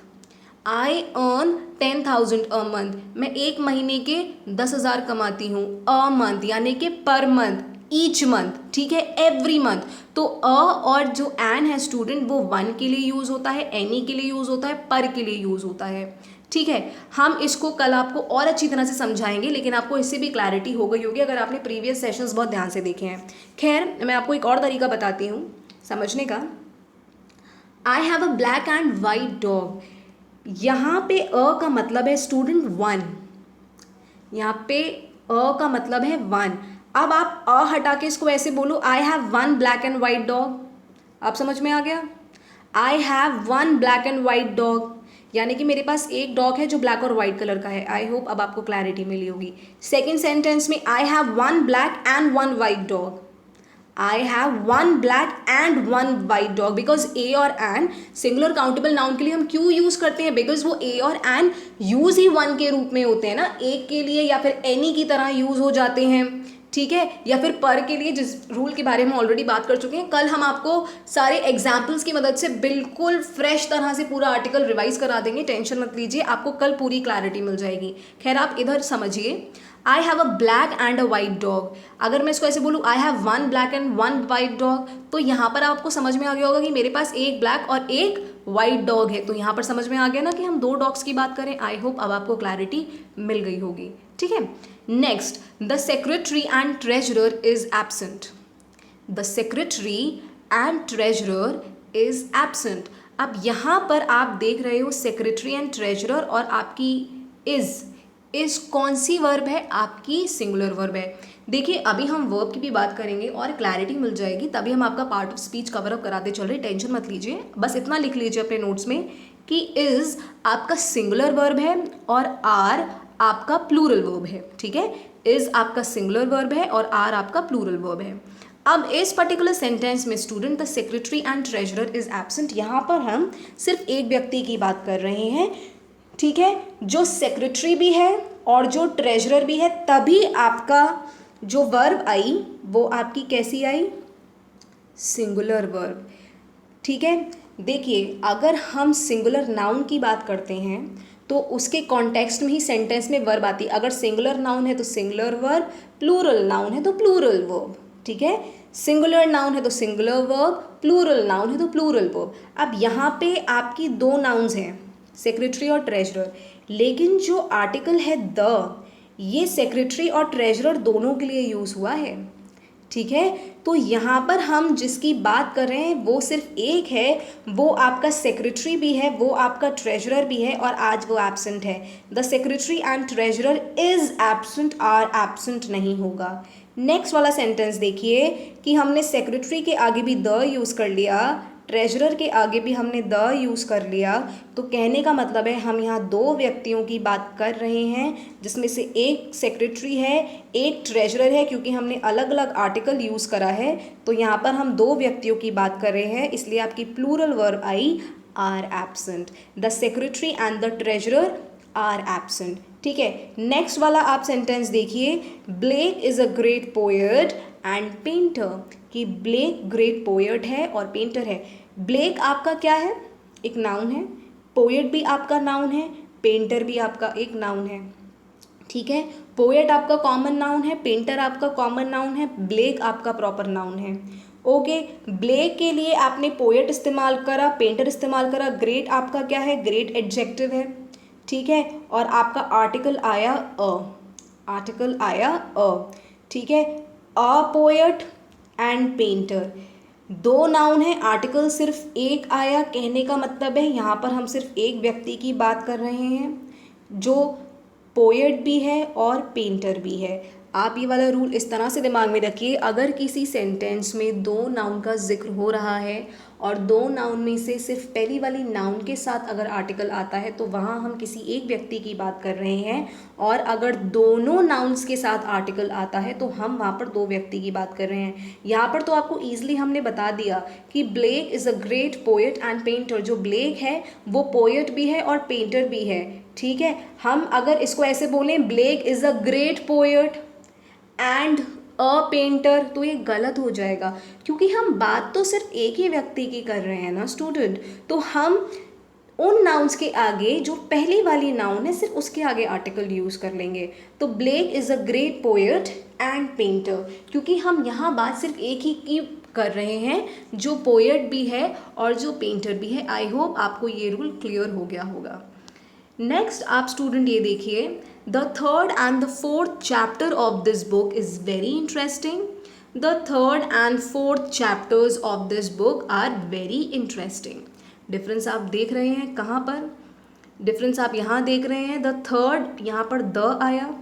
I earn 10,000 a month. मैं एक महीने के 10,000 कमाती हूँ। अ मंथ यानी कि पर मंथ, ईच मंथ। ठीक है, एवरी मंथ। तो अ और जो एन है स्टूडेंट, वो 1 के लिए यूज़ होता है, एनी के लिए यूज़ होता है, पर के लिए यूज़ होता है। ठीक है, हम इसको कल आपको और अच्छी तरह से समझाएंगे, लेकिन आपको इससे भी क्लैरिटी हो गई होगी अगर आपने प्रीवियस सेशंस बहुत ध्यान से देखे हैं। खैर, मैं आपको एक और तरीका बताती हूँ समझने का। I have a black and white dog. यहाँ पे अ का मतलब है स्टूडेंट 1। यहाँ पे अ का मतलब है 1। अब आप अ हटा के इसको ऐसे बोलो, I have 1 black and white dog. आप समझ में आ गया? I have 1 black and white dog, यानी कि मेरे पास एक डॉग है जो ब्लैक और वाइट कलर का है। आई होप अब आपको क्लैरिटी मिली होगी। सेकेंड सेंटेंस में I have 1 black and 1 white dog. I have 1 black and 1 white dog, because A और N सिंगुलर काउंटेबल नाउन के लिए हम क्यों यूज़ करते हैं? बिकॉज वो A और N यूज़ ही 1 के रूप में होते हैं ना, एक के लिए या फिर एनी की तरह यूज़ हो जाते हैं। ठीक है, या फिर पर के लिए, जिस रूल के बारे में ऑलरेडी बात कर चुके हैं। कल हम आपको सारे एग्जाम्पल्स की मदद से बिल्कुल फ्रेश तरह से पूरा आर्टिकल रिवाइज करा देंगे, टेंशन मत लीजिए, आपको कल पूरी क्लैरिटी मिल जाएगी। खैर, आप इधर समझिए, I have a black and a white dog. अगर मैं इसको ऐसे बोलूँ, I have 1 black and 1 white dog, तो यहाँ पर आपको समझ में आ गया होगा कि मेरे पास एक ब्लैक और एक वाइट डॉग है। तो यहाँ पर समझ में आ गया ना कि हम 2 डॉग्स की बात करें। आई होप अब आपको क्लैरिटी मिल गई होगी। ठीक है, next, the secretary and treasurer is absent. The secretary and treasurer is absent. अब यहाँ पर आप देख रहे हो सेक्रेटरी एंड ट्रेजरर, और आपकी इज कौन सी वर्ब है? आपकी सिंगुलर वर्ब है। देखिए, अभी हम वर्ब की भी बात करेंगे और क्लैरिटी मिल जाएगी, तभी हम आपका part of speech cover up कराते चल रहे, टेंशन मत लीजिए। बस इतना लिख लीजिए अपने नोट्स में कि इज आपका सिंगुलर वर्ब है और आर आपका प्लूरल वर्ब है। ठीक है, इज आपका सिंगुलर वर्ब है और आर आपका प्लूरल वर्ब है। अब इस पर्टिकुलर सेंटेंस में student, the secretary and treasurer is absent, यहाँ पर हम सिर्फ एक व्यक्ति की बात कर रहे हैं। ठीक है, जो सेक्रेटरी भी है और जो ट्रेजरर भी है, तभी आपका जो वर्ब आई वो आपकी कैसी आई? Singular verb. ठीक है, देखिए, अगर हम सिंगुलर नाउन की बात करते हैं तो उसके कॉन्टेक्स्ट में ही सेंटेंस में वर्ब आती है। अगर सिंगुलर नाउन है तो सिंगुलर वर्ब, प्लूरल नाउन है तो प्लूरल वर्ब। ठीक है, सिंगुलर नाउन है तो सिंगुलर वर्ब, प्लूरल नाउन है तो प्लूरल वर्ब। अब यहाँ पे आपकी 2 नाउन्स हैं, सेक्रेटरी और ट्रेजरर, लेकिन जो आर्टिकल है द, ये सेक्रेटरी और ट्रेजरर दोनों के लिए यूज़ हुआ है। ठीक है। तो यहाँ पर हम जिसकी बात कर रहे हैं वो सिर्फ एक है, वो आपका सेक्रेटरी भी है, वो आपका ट्रेजरर भी है और आज वो एब्सेंट है। The secretary and treasurer is absent, are absent नहीं होगा। नेक्स्ट वाला सेंटेंस देखिए कि हमने सेक्रेटरी के आगे भी द यूज़ कर लिया, ट्रेजरर के आगे भी हमने द यूज़ कर लिया। तो कहने का मतलब है हम यहाँ दो व्यक्तियों की बात कर रहे हैं, जिसमें से एक सेक्रेटरी है, एक ट्रेजरर है। क्योंकि हमने अलग अलग आर्टिकल यूज़ करा है तो यहाँ पर हम दो व्यक्तियों की बात कर रहे हैं, इसलिए आपकी प्लूरल वर्ब आई are absent. The secretary and the treasurer are absent. ठीक है। नेक्स्ट वाला आप सेंटेंस देखिए, Blake is a great poet and painter, कि ब्लेक ग्रेट पोएट है और पेंटर है। ब्लेक आपका क्या है? एक नाउन है, पोएट भी आपका नाउन है, पेंटर भी आपका एक नाउन है। ठीक है। पोएट आपका कॉमन नाउन है, पेंटर आपका कॉमन नाउन है, ब्लेक आपका प्रॉपर नाउन है। ओके। ब्लेक के लिए आपने पोएट इस्तेमाल करा, पेंटर इस्तेमाल करा, ग्रेट आपका क्या है? ग्रेट एडजेक्टिव है। ठीक है। और आपका आर्टिकल आया अ, आर्टिकल आया अ। ठीक है। अ पोएट एंड पेंटर, दो नाउन है, आर्टिकल सिर्फ एक आया। कहने का मतलब है यहाँ पर हम सिर्फ एक व्यक्ति की बात कर रहे हैं जो पोएट भी है और पेंटर भी है। आप ये वाला रूल इस तरह से दिमाग में रखिए, अगर किसी सेंटेंस में दो नाउन का जिक्र हो रहा है और दो नाउन में से सिर्फ पहली वाली नाउन के साथ अगर आर्टिकल आता है तो वहाँ हम किसी एक व्यक्ति की बात कर रहे हैं, और अगर दोनों नाउन्स के साथ आर्टिकल आता है तो हम वहाँ पर दो व्यक्ति की बात कर रहे हैं। यहाँ पर तो आपको ईजिली हमने बता दिया कि Blake is a great poet and painter. जो ब्लेक है वो पोएट भी है और पेंटर भी है। ठीक है। हम अगर इसको ऐसे बोलें, Blake is a great poet and a painter, तो ये गलत हो जाएगा, क्योंकि हम बात तो सिर्फ एक ही व्यक्ति की कर रहे हैं ना स्टूडेंट। तो हम उन नाउन्स के आगे जो पहली वाली नाउन है सिर्फ उसके आगे आर्टिकल यूज़ कर लेंगे। तो Blake is a great poet and painter, क्योंकि हम यहाँ बात सिर्फ एक ही की कर रहे हैं, जो पोएट भी है और जो पेंटर भी है। आई होप आपको ये रूल क्लियर हो गया होगा। नेक्स्ट आप स्टूडेंट ये देखिए, the third and the fourth chapter of this book is very interesting. The third and fourth chapters of this book are very interesting. Difference आप देख रहे हैं कहाँ पर? डिफरेंस आप यहाँ देख रहे हैं, द थर्ड यहाँ पर द आया।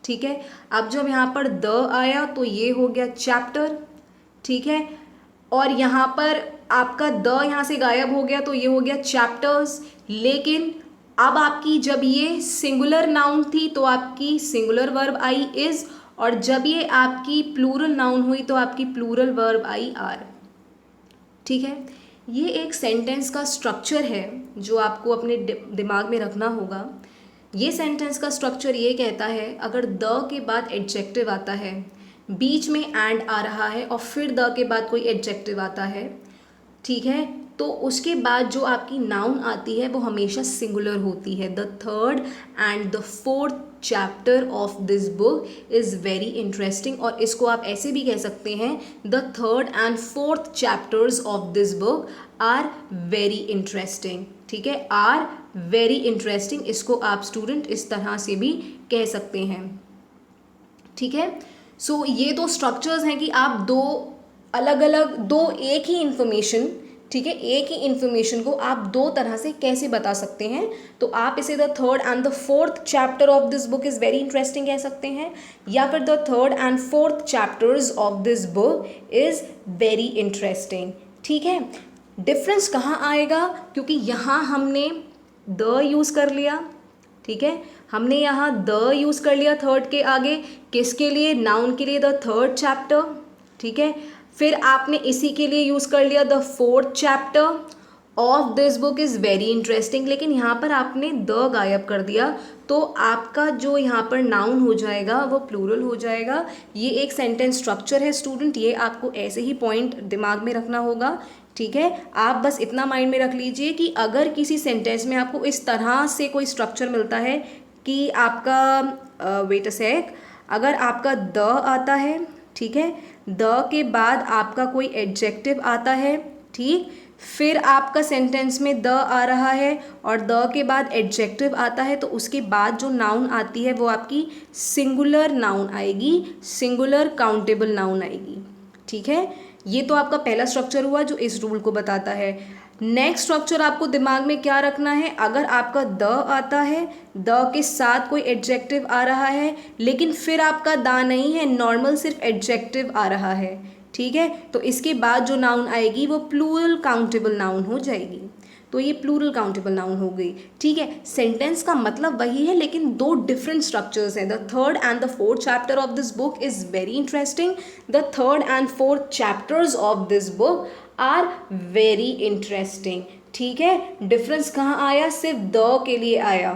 ठीक है। अब जब यहाँ पर द आया तो ये हो गया चैप्टर। ठीक है। और यहाँ पर आपका द यहाँ से गायब हो गया तो ये हो गया चैप्टर्स। लेकिन अब आपकी जब ये सिंगुलर नाउन थी तो आपकी सिंगुलर वर्ब आई इज, और जब ये आपकी प्लूरल नाउन हुई तो आपकी प्लूरल वर्ब आई आर। ठीक है। ये एक सेंटेंस का स्ट्रक्चर है जो आपको अपने दिमाग में रखना होगा। ये सेंटेंस का स्ट्रक्चर ये कहता है, अगर द के बाद एडजेक्टिव आता है, बीच में एंड आ रहा है और फिर द के बाद कोई एडजेक्टिव आता है, ठीक है, तो उसके बाद जो आपकी नाउन आती है वो हमेशा सिंगुलर होती है। The third and the fourth chapter of this book is very interesting. और इसको आप ऐसे भी कह सकते हैं, the third and fourth chapters of this book are very interesting. ठीक है। आर वेरी इंटरेस्टिंग, इसको आप स्टूडेंट इस तरह से भी कह सकते हैं। ठीक है। सो ये तो स्ट्रक्चर्स हैं कि आप दो अलग अलग, दो एक ही इंफॉर्मेशन, ठीक है, एक ही इंफॉर्मेशन को आप दो तरह से कैसे बता सकते हैं। तो आप इसे the third and the fourth chapter of this book is very interesting कह सकते हैं, या फिर the third and fourth chapters of this book is very interesting. ठीक है। डिफरेंस कहाँ आएगा? क्योंकि यहाँ हमने द यूज़ कर लिया। ठीक है। हमने यहाँ द यूज़ कर लिया थर्ड के आगे, किसके लिए? नाउन के लिए, द थर्ड चैप्टर। ठीक है। फिर आपने इसी के लिए यूज़ कर लिया the fourth chapter of this book is very interesting, लेकिन यहाँ पर आपने द गायब कर दिया तो आपका जो यहाँ पर नाउन हो जाएगा वो प्लूरल हो जाएगा। ये एक सेंटेंस स्ट्रक्चर है स्टूडेंट, ये आपको ऐसे ही पॉइंट दिमाग में रखना होगा। ठीक है। आप बस इतना माइंड में रख लीजिए कि अगर किसी सेंटेंस में आपको इस तरह से कोई स्ट्रक्चर मिलता है कि आपका वेट अ सेक, अगर आपका द आता है, ठीक है, द के बाद आपका कोई एडजेक्टिव आता है, ठीक, फिर आपका सेंटेंस में द आ रहा है और द के बाद एडजेक्टिव आता है, तो उसके बाद जो नाउन आती है वो आपकी सिंगुलर नाउन आएगी, सिंगुलर काउंटेबल नाउन आएगी। ठीक है, ये तो आपका पहला स्ट्रक्चर हुआ जो इस रूल को बताता है। नेक्स्ट स्ट्रक्चर आपको दिमाग में क्या रखना है, अगर आपका द आता है, द के साथ कोई एडजेक्टिव आ रहा है, लेकिन फिर आपका दा नहीं है, नॉर्मल सिर्फ एडजेक्टिव आ रहा है, ठीक है, तो इसके बाद जो नाउन आएगी वो प्लूरल काउंटेबल नाउन हो जाएगी। तो ये प्लूरल काउंटेबल नाउन हो गई, ठीक है। सेंटेंस का मतलब वही है लेकिन दो डिफरेंट स्ट्रक्चर्स हैं। The third and the fourth chapter of this book is very interesting. The third and fourth chapters of this book are very interesting, ठीक है। डिफरेंस कहाँ आया, सिर्फ द के लिए आया,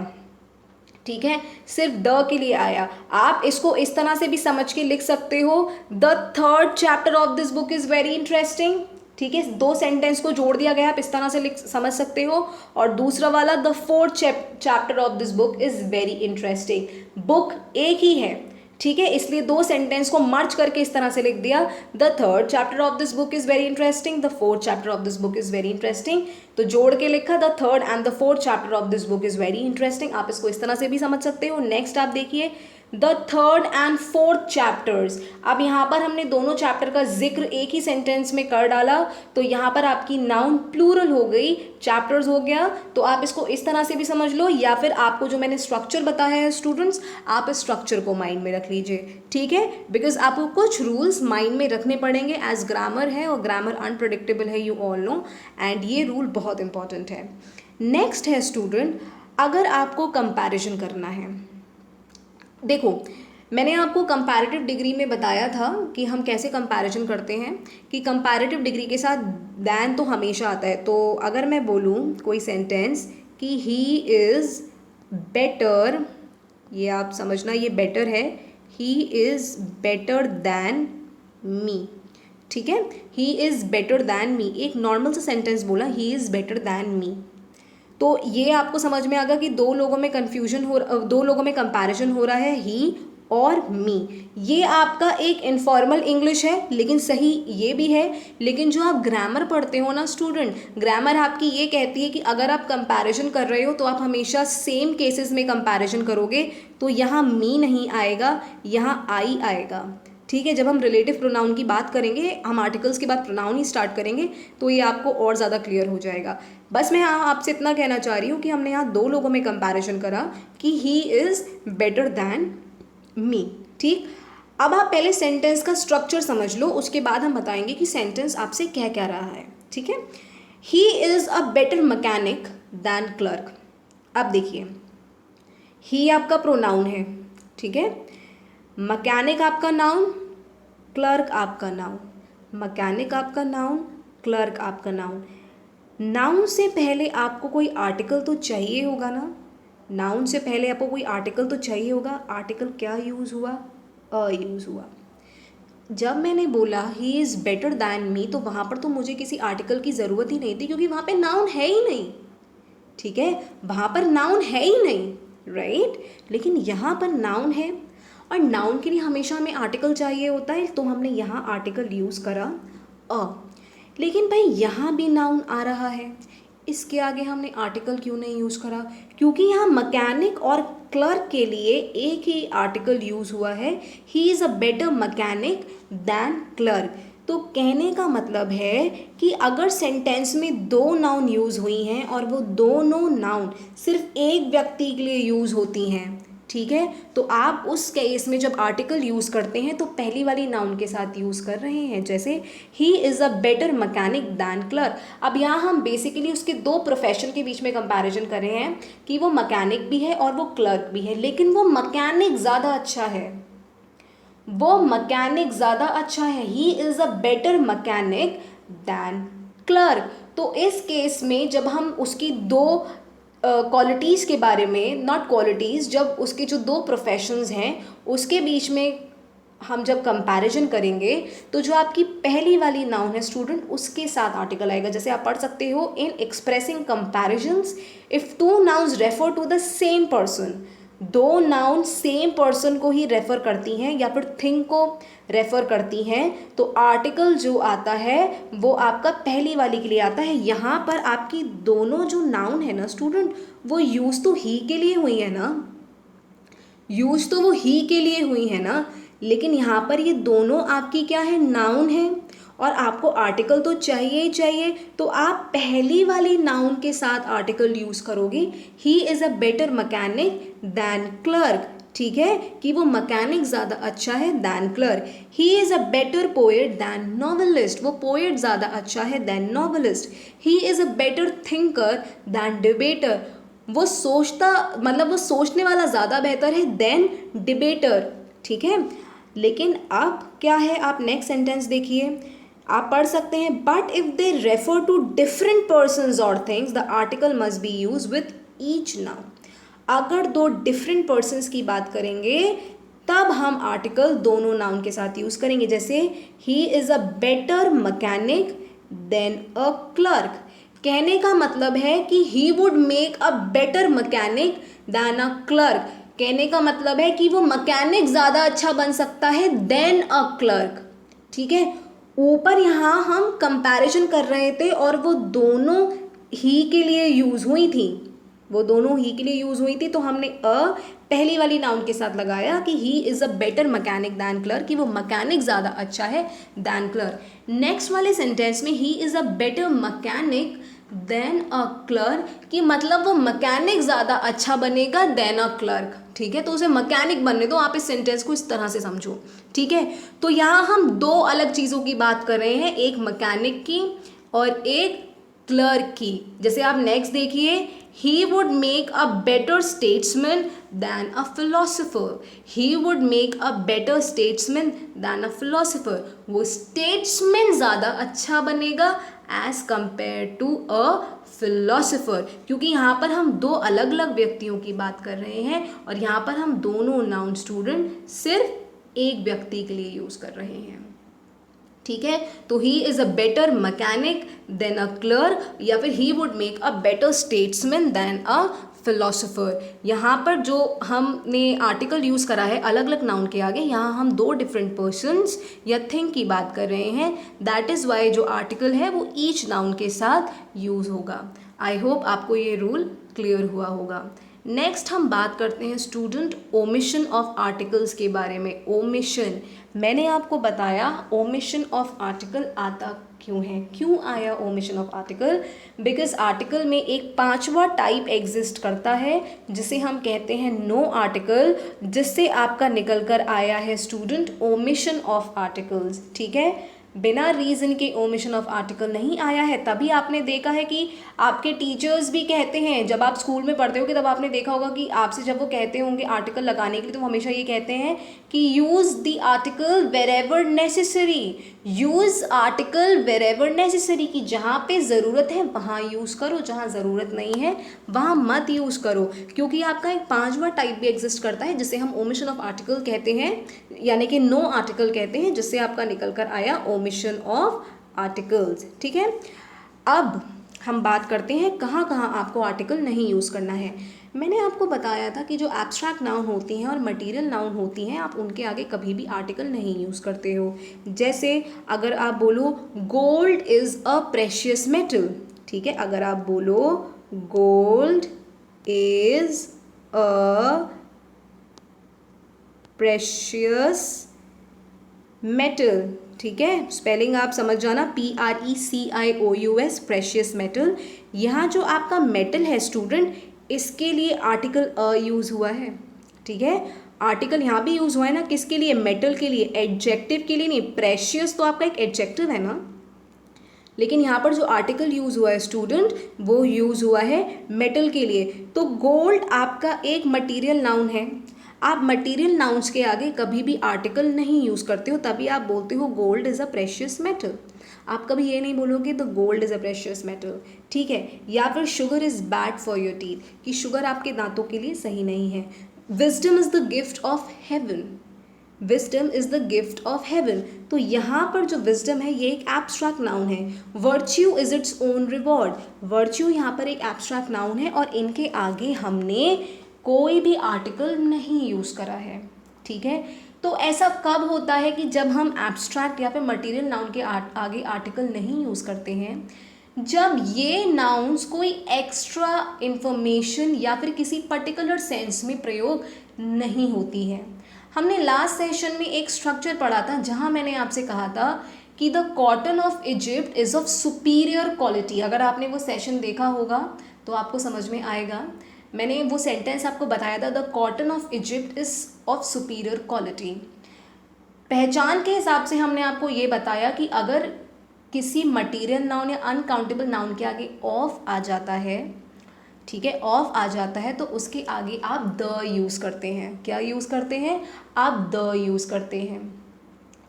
ठीक है, सिर्फ द के लिए आया। आप इसको इस तरह से भी समझ के लिख सकते हो, the third chapter of this book is very interesting, ठीक है, दो सेंटेंस को जोड़ दिया गया, आप इस तरह से लिख समझ सकते हो। और दूसरा वाला, the fourth chapter of this book is very interesting. Book एक ही है, ठीक है, इसलिए दो सेंटेंस को मर्ज करके इस तरह से लिख दिया, the third chapter of this book is very interesting, the fourth chapter of this book is very interesting. तो जोड़ के लिखा, the third and the fourth chapter of this book is very interesting. आप इसको इस तरह से भी समझ सकते हो। नेक्स्ट आप देखिए, the third and fourth chapters. अब यहाँ पर हमने दोनों चैप्टर का जिक्र एक ही सेंटेंस में कर डाला, तो यहाँ पर आपकी नाउन प्लूरल हो गई, चैप्टर्स हो गया। तो आप इसको इस तरह से भी समझ लो, या फिर आपको जो मैंने स्ट्रक्चर बताया है स्टूडेंट्स, आप इस स्ट्रक्चर को माइंड में रख लीजिए, ठीक है, बिकॉज आपको कुछ रूल्स माइंड में रखने पड़ेंगे एज ग्रामर है, और ग्रामर अनप्रेडिक्टेबल है, यू ऑल नो, एंड ये रूल बहुत इंपॉर्टेंट है। नेक्स्ट है स्टूडेंट, अगर आपको कंपैरिजन करना है, देखो मैंने आपको कंपैरेटिव डिग्री में बताया था कि हम कैसे कंपैरिजन करते हैं, कि कंपैरेटिव डिग्री के साथ दैन तो हमेशा आता है। तो अगर मैं बोलूँ कोई सेंटेंस कि ही इज़ बेटर, ये आप समझना ये बेटर है, he is better than me, ठीक है, he is better than me, एक नॉर्मल सा सेंटेंस बोला, he is better than me. तो ये आपको समझ में आ गया कि दो लोगों में दो लोगों में कंपैरिजन हो रहा है, ही और मी। ये आपका एक इनफॉर्मल इंग्लिश है, लेकिन सही ये भी है। लेकिन जो आप ग्रामर पढ़ते हो ना स्टूडेंट, ग्रामर आपकी ये कहती है कि अगर आप कंपैरिजन कर रहे हो तो आप हमेशा सेम केसेस में कंपैरिजन करोगे, तो यहाँ मी नहीं आएगा, यहाँ आई आएगा, ठीक है। जब हम रिलेटिव प्रोनाउन की बात करेंगे, हम आर्टिकल्स के बाद प्रोनाउन ही स्टार्ट करेंगे, तो ये आपको और ज़्यादा क्लियर हो जाएगा। बस मैं यहाँ आपसे इतना कहना चाह रही हूँ कि हमने यहाँ दो लोगों में कंपैरिजन करा कि he is better than me, ठीक। अब आप पहले सेंटेंस का स्ट्रक्चर समझ लो, उसके बाद हम बताएंगे कि सेंटेंस आपसे कह क्या रहा है, ठीक है। He is a better mechanic than clerk. अब देखिए, ही आपका प्रोनाउन है, ठीक है, मैकेनिक आपका नाउन, क्लर्क आपका नाउन, मैकेनिक आपका नाउन, क्लर्क आपका नाउन। नाउन से पहले आपको कोई आर्टिकल तो चाहिए होगा ना, नाउन से पहले आपको कोई आर्टिकल तो चाहिए होगा। आर्टिकल क्या यूज़ हुआ, अ यूज़ हुआ। जब मैंने बोला he is better than me, तो वहाँ पर तो मुझे किसी आर्टिकल की ज़रूरत ही नहीं थी, क्योंकि वहाँ पे नाउन है ही नहीं, ठीक है, वहाँ पर नाउन है ही नहीं, राइट। लेकिन यहाँ पर नाउन है, और नाउन के लिए हमेशा हमें आर्टिकल चाहिए होता है, तो हमने यहाँ आर्टिकल यूज़ करा अ। लेकिन भाई यहाँ भी नाउन आ रहा है, इसके आगे हमने आर्टिकल क्यों नहीं यूज़ करा, क्योंकि यहाँ मैकेनिक और क्लर्क के लिए एक ही आर्टिकल यूज़ हुआ है, he is a better mechanic than clerk. तो कहने का मतलब है कि अगर सेंटेंस में दो नाउन यूज़ हुई हैं और वो दोनों नाउन सिर्फ एक व्यक्ति के लिए यूज़ होती हैं, ठीक है, तो आप उस केस में जब आर्टिकल यूज़ करते हैं तो पहली वाली नाउन के साथ यूज़ कर रहे हैं। जैसे he is a better mechanic than clerk. अब यहाँ हम बेसिकली उसके दो प्रोफेशन के बीच में कंपैरिजन कर रहे हैं कि वो मैकेनिक भी है और वो क्लर्क भी है, लेकिन वो मैकेनिक ज़्यादा अच्छा है, वो मैकेनिक ज़्यादा अच्छा है, he is a better mechanic than clerk. तो इस केस में जब हम उसकी दो क्वालिटीज़ के बारे में, नॉट क्वालिटीज़, जब उसके जो दो प्रोफेशंस हैं उसके बीच में हम जब कंपैरिजन करेंगे, तो जो आपकी पहली वाली नाउन है स्टूडेंट, उसके साथ आर्टिकल आएगा। जैसे आप पढ़ सकते हो, in expressing comparisons if two nouns refer to the same person, दो नाउन सेम पर्सन को ही रेफ़र करती हैं या फिर थिंग को रेफ़र करती हैं, तो आर्टिकल जो आता है वो आपका पहली वाली के लिए आता है। यहाँ पर आपकी दोनों जो नाउन है ना स्टूडेंट, वो यूज़ तो ही के लिए हुई है ना, यूज़ तो वो ही के लिए हुई है ना, लेकिन यहाँ पर ये दोनों आपकी क्या है, नाउन है। और आपको आर्टिकल तो चाहिए ही चाहिए, तो आप पहली वाली नाउन के साथ आर्टिकल यूज़ करोगे। He is a better mechanic than clerk, ठीक है, कि वो मैकेनिक ज़्यादा अच्छा है than clerk. He is a better poet than novelist, वो पोएट ज़्यादा अच्छा है than novelist. He is a better thinker than debater, वो सोचता मतलब वो सोचने वाला ज़्यादा बेहतर है देन डिबेटर, ठीक है। लेकिन अब क्या है, आप नेक्स्ट सेंटेंस देखिए, आप पढ़ सकते हैं, but if they refer to different persons और things the article must be use with each noun. अगर दो डिफरेंट पर्सन्स की बात करेंगे तब हम आर्टिकल दोनों नाउन के साथ यूज करेंगे। जैसे he is a better mechanic than a clerk, कहने का मतलब है कि he would make a better mechanic than a clerk, कहने का मतलब है कि वो मैकेनिक ज़्यादा अच्छा बन सकता है देन अ क्लर्क, ठीक है। ऊपर यहाँ हम कंपैरिजन कर रहे थे और वो दोनों ही के लिए यूज़ हुई थी, वो दोनों ही के लिए यूज़ हुई थी, तो हमने पहली वाली नाउन के साथ लगाया कि he is a better mechanic than clerk, कि वो मैकेनिक ज़्यादा अच्छा है दैन क्लर्क। नेक्स्ट वाले सेंटेंस में he is a better mechanic than a clerk, कि मतलब वो मैकेनिक ज़्यादा अच्छा बनेगा देन अ क्लर्क, ठीक है। तो उसे मैकेनिक बनने दो, आप इस सेंटेंस को इस तरह से समझो, ठीक है। तो यहाँ हम दो अलग चीज़ों की बात कर रहे हैं, एक मैकेनिक की और एक क्लर्क की। जैसे आप नेक्स्ट देखिए, he would make a better statesman than a philosopher, he would make a better statesman than a philosopher, वो स्टेट्समैन ज़्यादा अच्छा बनेगा as compare to a philosopher, क्योंकि यहाँ पर हम दो अलग अलग व्यक्तियों की बात कर रहे हैं और यहाँ पर हम दोनों नाउन स्टूडेंट सिर्फ एक व्यक्ति के लिए यूज़ कर रहे हैं, ठीक है। तो he is a better mechanic than a clerk, या फिर he would make a better statesman than a philosopher. यहाँ पर जो हमने आर्टिकल यूज़ करा है अलग अलग नाउन के आगे, यहाँ हम दो डिफरेंट पर्सन्स या थिंग की बात कर रहे हैं, दैट इज़ वाई जो आर्टिकल है वो ईच नाउन के साथ यूज़ होगा। आई होप आपको ये रूल क्लियर हुआ होगा। नेक्स्ट हम बात करते हैं स्टूडेंट ओमिशन ऑफ आर्टिकल्स के बारे में। ओमिशन, मैंने आपको बताया ओमिशन ऑफ आर्टिकल आता क्यों है, क्यों आया omission of article, because article में एक पांचवा टाइप एग्जिस्ट करता है जिसे हम कहते हैं नो आर्टिकल, जिससे आपका निकल कर आया है स्टूडेंट ओमिशन ऑफ आर्टिकल्स, ठीक है। बिना रीज़न के ओमिशन ऑफ आर्टिकल नहीं आया है। तभी आपने देखा है कि आपके टीचर्स भी कहते हैं, जब आप स्कूल में पढ़ते होगे तब आपने देखा होगा कि आपसे जब वो कहते होंगे आर्टिकल लगाने के लिए, तो वो हमेशा ये कहते हैं कि use the article wherever necessary, use article wherever necessary, कि जहाँ पे ज़रूरत है वहाँ यूज़ करो, जहाँ ज़रूरत नहीं है वहाँ मत यूज़ करो, क्योंकि आपका एक पांचवा टाइप भी एग्जिस्ट करता है जिसे हम ओमिशन ऑफ आर्टिकल कहते हैं, यानी कि नो आर्टिकल कहते हैं, जिससे आपका निकल कर आया ओमिशन ऑफ आर्टिकल्स, ठीक है। अब हम बात करते हैं कहाँ कहाँ आपको आर्टिकल नहीं यूज़ करना है। मैंने आपको बताया था कि जो एब्स्ट्रैक्ट नाउन होती हैं और मटेरियल नाउन होती हैं, आप उनके आगे कभी भी आर्टिकल नहीं यूज़ करते हो। जैसे अगर आप बोलो gold is a precious metal, ठीक है, अगर आप बोलो gold is a precious metal, ठीक है, स्पेलिंग आप समझ जाना, PRECIOUS, प्रेशियस मेटल। यहाँ जो आपका मेटल है स्टूडेंट, इसके लिए आर्टिकल अ यूज़ हुआ है, ठीक है। आर्टिकल यहाँ भी यूज़ हुआ है ना, किसके लिए, मेटल के लिए, एडजेक्टिव के लिए नहीं। प्रेशियस तो आपका एक एडजेक्टिव है ना, लेकिन यहाँ पर जो आर्टिकल यूज़ हुआ है स्टूडेंट वो यूज़ हुआ है मेटल के लिए। तो गोल्ड आपका एक मटेरियल नाउन है, आप मटेरियल नाउन्स के आगे कभी भी आर्टिकल नहीं यूज़ करते हो, तभी आप बोलते हो gold is a precious metal. आप कभी ये नहीं बोलोगे the gold is a precious metal, ठीक है। या फिर sugar is bad for your teeth, कि शुगर आपके दांतों के लिए सही नहीं है। Wisdom is the gift of haven, wisdom is the gift of haven. तो यहाँ पर जो विजडम है ये एक एब्स्ट्रैक्ट नाउन है। Virtue is its own reward, virtue यहाँ पर एक एब्स्ट्रैक्ट नाउन है और इनके आगे हमने कोई भी आर्टिकल नहीं यूज़ करा है, ठीक है। तो ऐसा कब होता है कि जब हम एब्स्ट्रैक्ट या फिर मटेरियल नाउन के आगे आर्टिकल नहीं यूज़ करते हैं, जब ये नाउन्स कोई एक्स्ट्रा इंफॉर्मेशन या फिर किसी पर्टिकुलर सेंस में प्रयोग नहीं होती है। हमने लास्ट सेशन में एक स्ट्रक्चर पढ़ा था जहाँ मैंने आपसे कहा था कि the cotton of Egypt is of superior quality. अगर आपने वो सेशन देखा होगा तो आपको समझ में आएगा। मैंने वो सेंटेंस आपको बताया था, the cotton of Egypt is of superior quality. पहचान के हिसाब से हमने आपको ये बताया कि अगर किसी मटीरियल नाउन या अनकाउंटेबल नाउन के आगे ऑफ आ जाता है, ठीक है, ऑफ आ जाता है, तो उसके आगे आप द यूज़ करते हैं। क्या यूज़ करते हैं? आप द यूज़ करते हैं,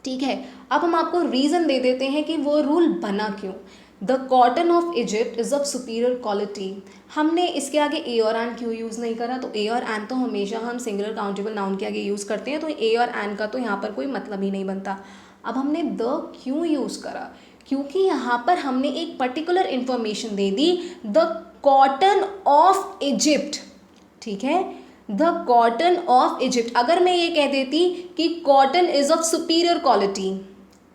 ठीक है। अब हम आपको रीज़न दे देते हैं कि वो रूल बना क्यों। The cotton of Egypt is of superior quality. हमने इसके आगे ए और एन क्यों यूज़ नहीं करा? तो ए और एन तो हमेशा हम सिंगुलर काउंटेबल नाउन के आगे यूज़ करते हैं, तो ए और एन का तो यहाँ पर कोई मतलब ही नहीं बनता। अब हमने द क्यों यूज़ करा? क्योंकि यहाँ पर हमने एक particular information they the, the cotton of Egypt, ठीक है, द कॉटन ऑफ इजिप्ट। अगर मैं ये कह देती कि cotton is of superior quality,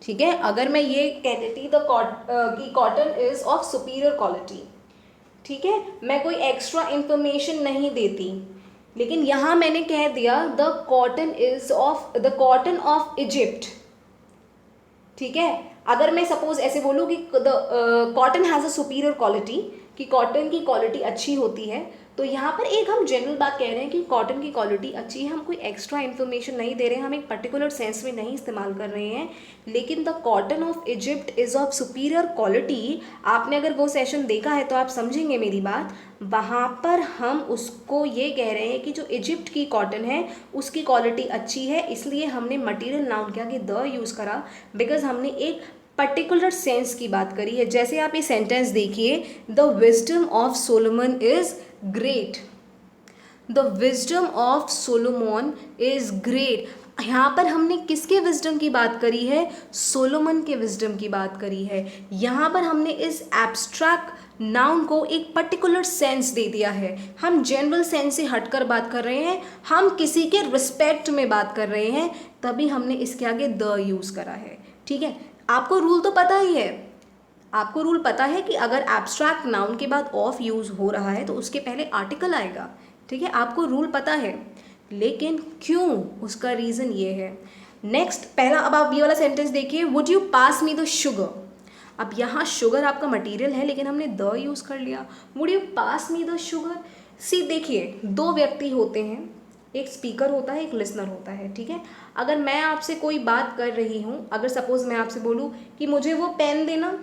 ठीक है, अगर मैं ये कह देती कि cotton is of superior quality, ठीक है, मैं कोई एक्स्ट्रा इंफॉर्मेशन नहीं देती, लेकिन यहाँ मैंने कह दिया द कॉटन ऑफ इजिप्ट, ठीक है। अगर मैं सपोज ऐसे बोलूँ कि the cotton has a superior quality, कि कॉटन की क्वालिटी अच्छी होती है, तो यहाँ पर एक हम जनरल बात कह रहे हैं कि कॉटन की क्वालिटी अच्छी है, हम कोई एक्स्ट्रा इन्फॉर्मेशन नहीं दे रहे हैं, हम एक पर्टिकुलर सेंस में नहीं इस्तेमाल कर रहे हैं। लेकिन the cotton of Egypt is of superior quality, आपने अगर वो सेशन देखा है तो आप समझेंगे मेरी बात। वहाँ पर हम उसको ये कह रहे हैं कि जो इजिप्ट की कॉटन है उसकी क्वालिटी अच्छी है, इसलिए हमने मटीरियल नाउन के आगे द यूज़ करा, बिकॉज हमने एक पर्टिकुलर सेंस की बात करी है। जैसे आप ये सेंटेंस देखिए, the wisdom of Solomon is great, the wisdom of Solomon is great. यहाँ पर हमने किसके विजडम की बात करी है? सोलोमन के विजडम की बात करी है। यहाँ पर हमने इस एब्स्ट्रैक्ट नाउन को एक पर्टिकुलर सेंस दे दिया है। हम जनरल सेंस से हटकर बात कर रहे हैं, हम किसी के रिस्पेक्ट में बात कर रहे हैं, तभी हमने इसके आगे द यूज़ करा है, ठीक है। आपको रूल तो पता ही है, आपको रूल पता है कि अगर एब्स्ट्रैक्ट नाउन के बाद ऑफ यूज़ हो रहा है तो उसके पहले आर्टिकल आएगा, ठीक है, आपको रूल पता है। लेकिन क्यों? उसका रीज़न ये है। नेक्स्ट पहला, अब आप ये वाला सेंटेंस देखिए, would you pass me the sugar. अब यहाँ शुगर आपका मटेरियल है, लेकिन हमने द यूज़ कर लिया। Would you pass me the sugar. See देखिए, दो व्यक्ति होते हैं, एक स्पीकर होता है, एक लिसनर होता है, ठीक है। अगर मैं आपसे कोई बात कर रही हूँ, अगर सपोज़ मैं आपसे बोलूँ कि मुझे वो पेन देना,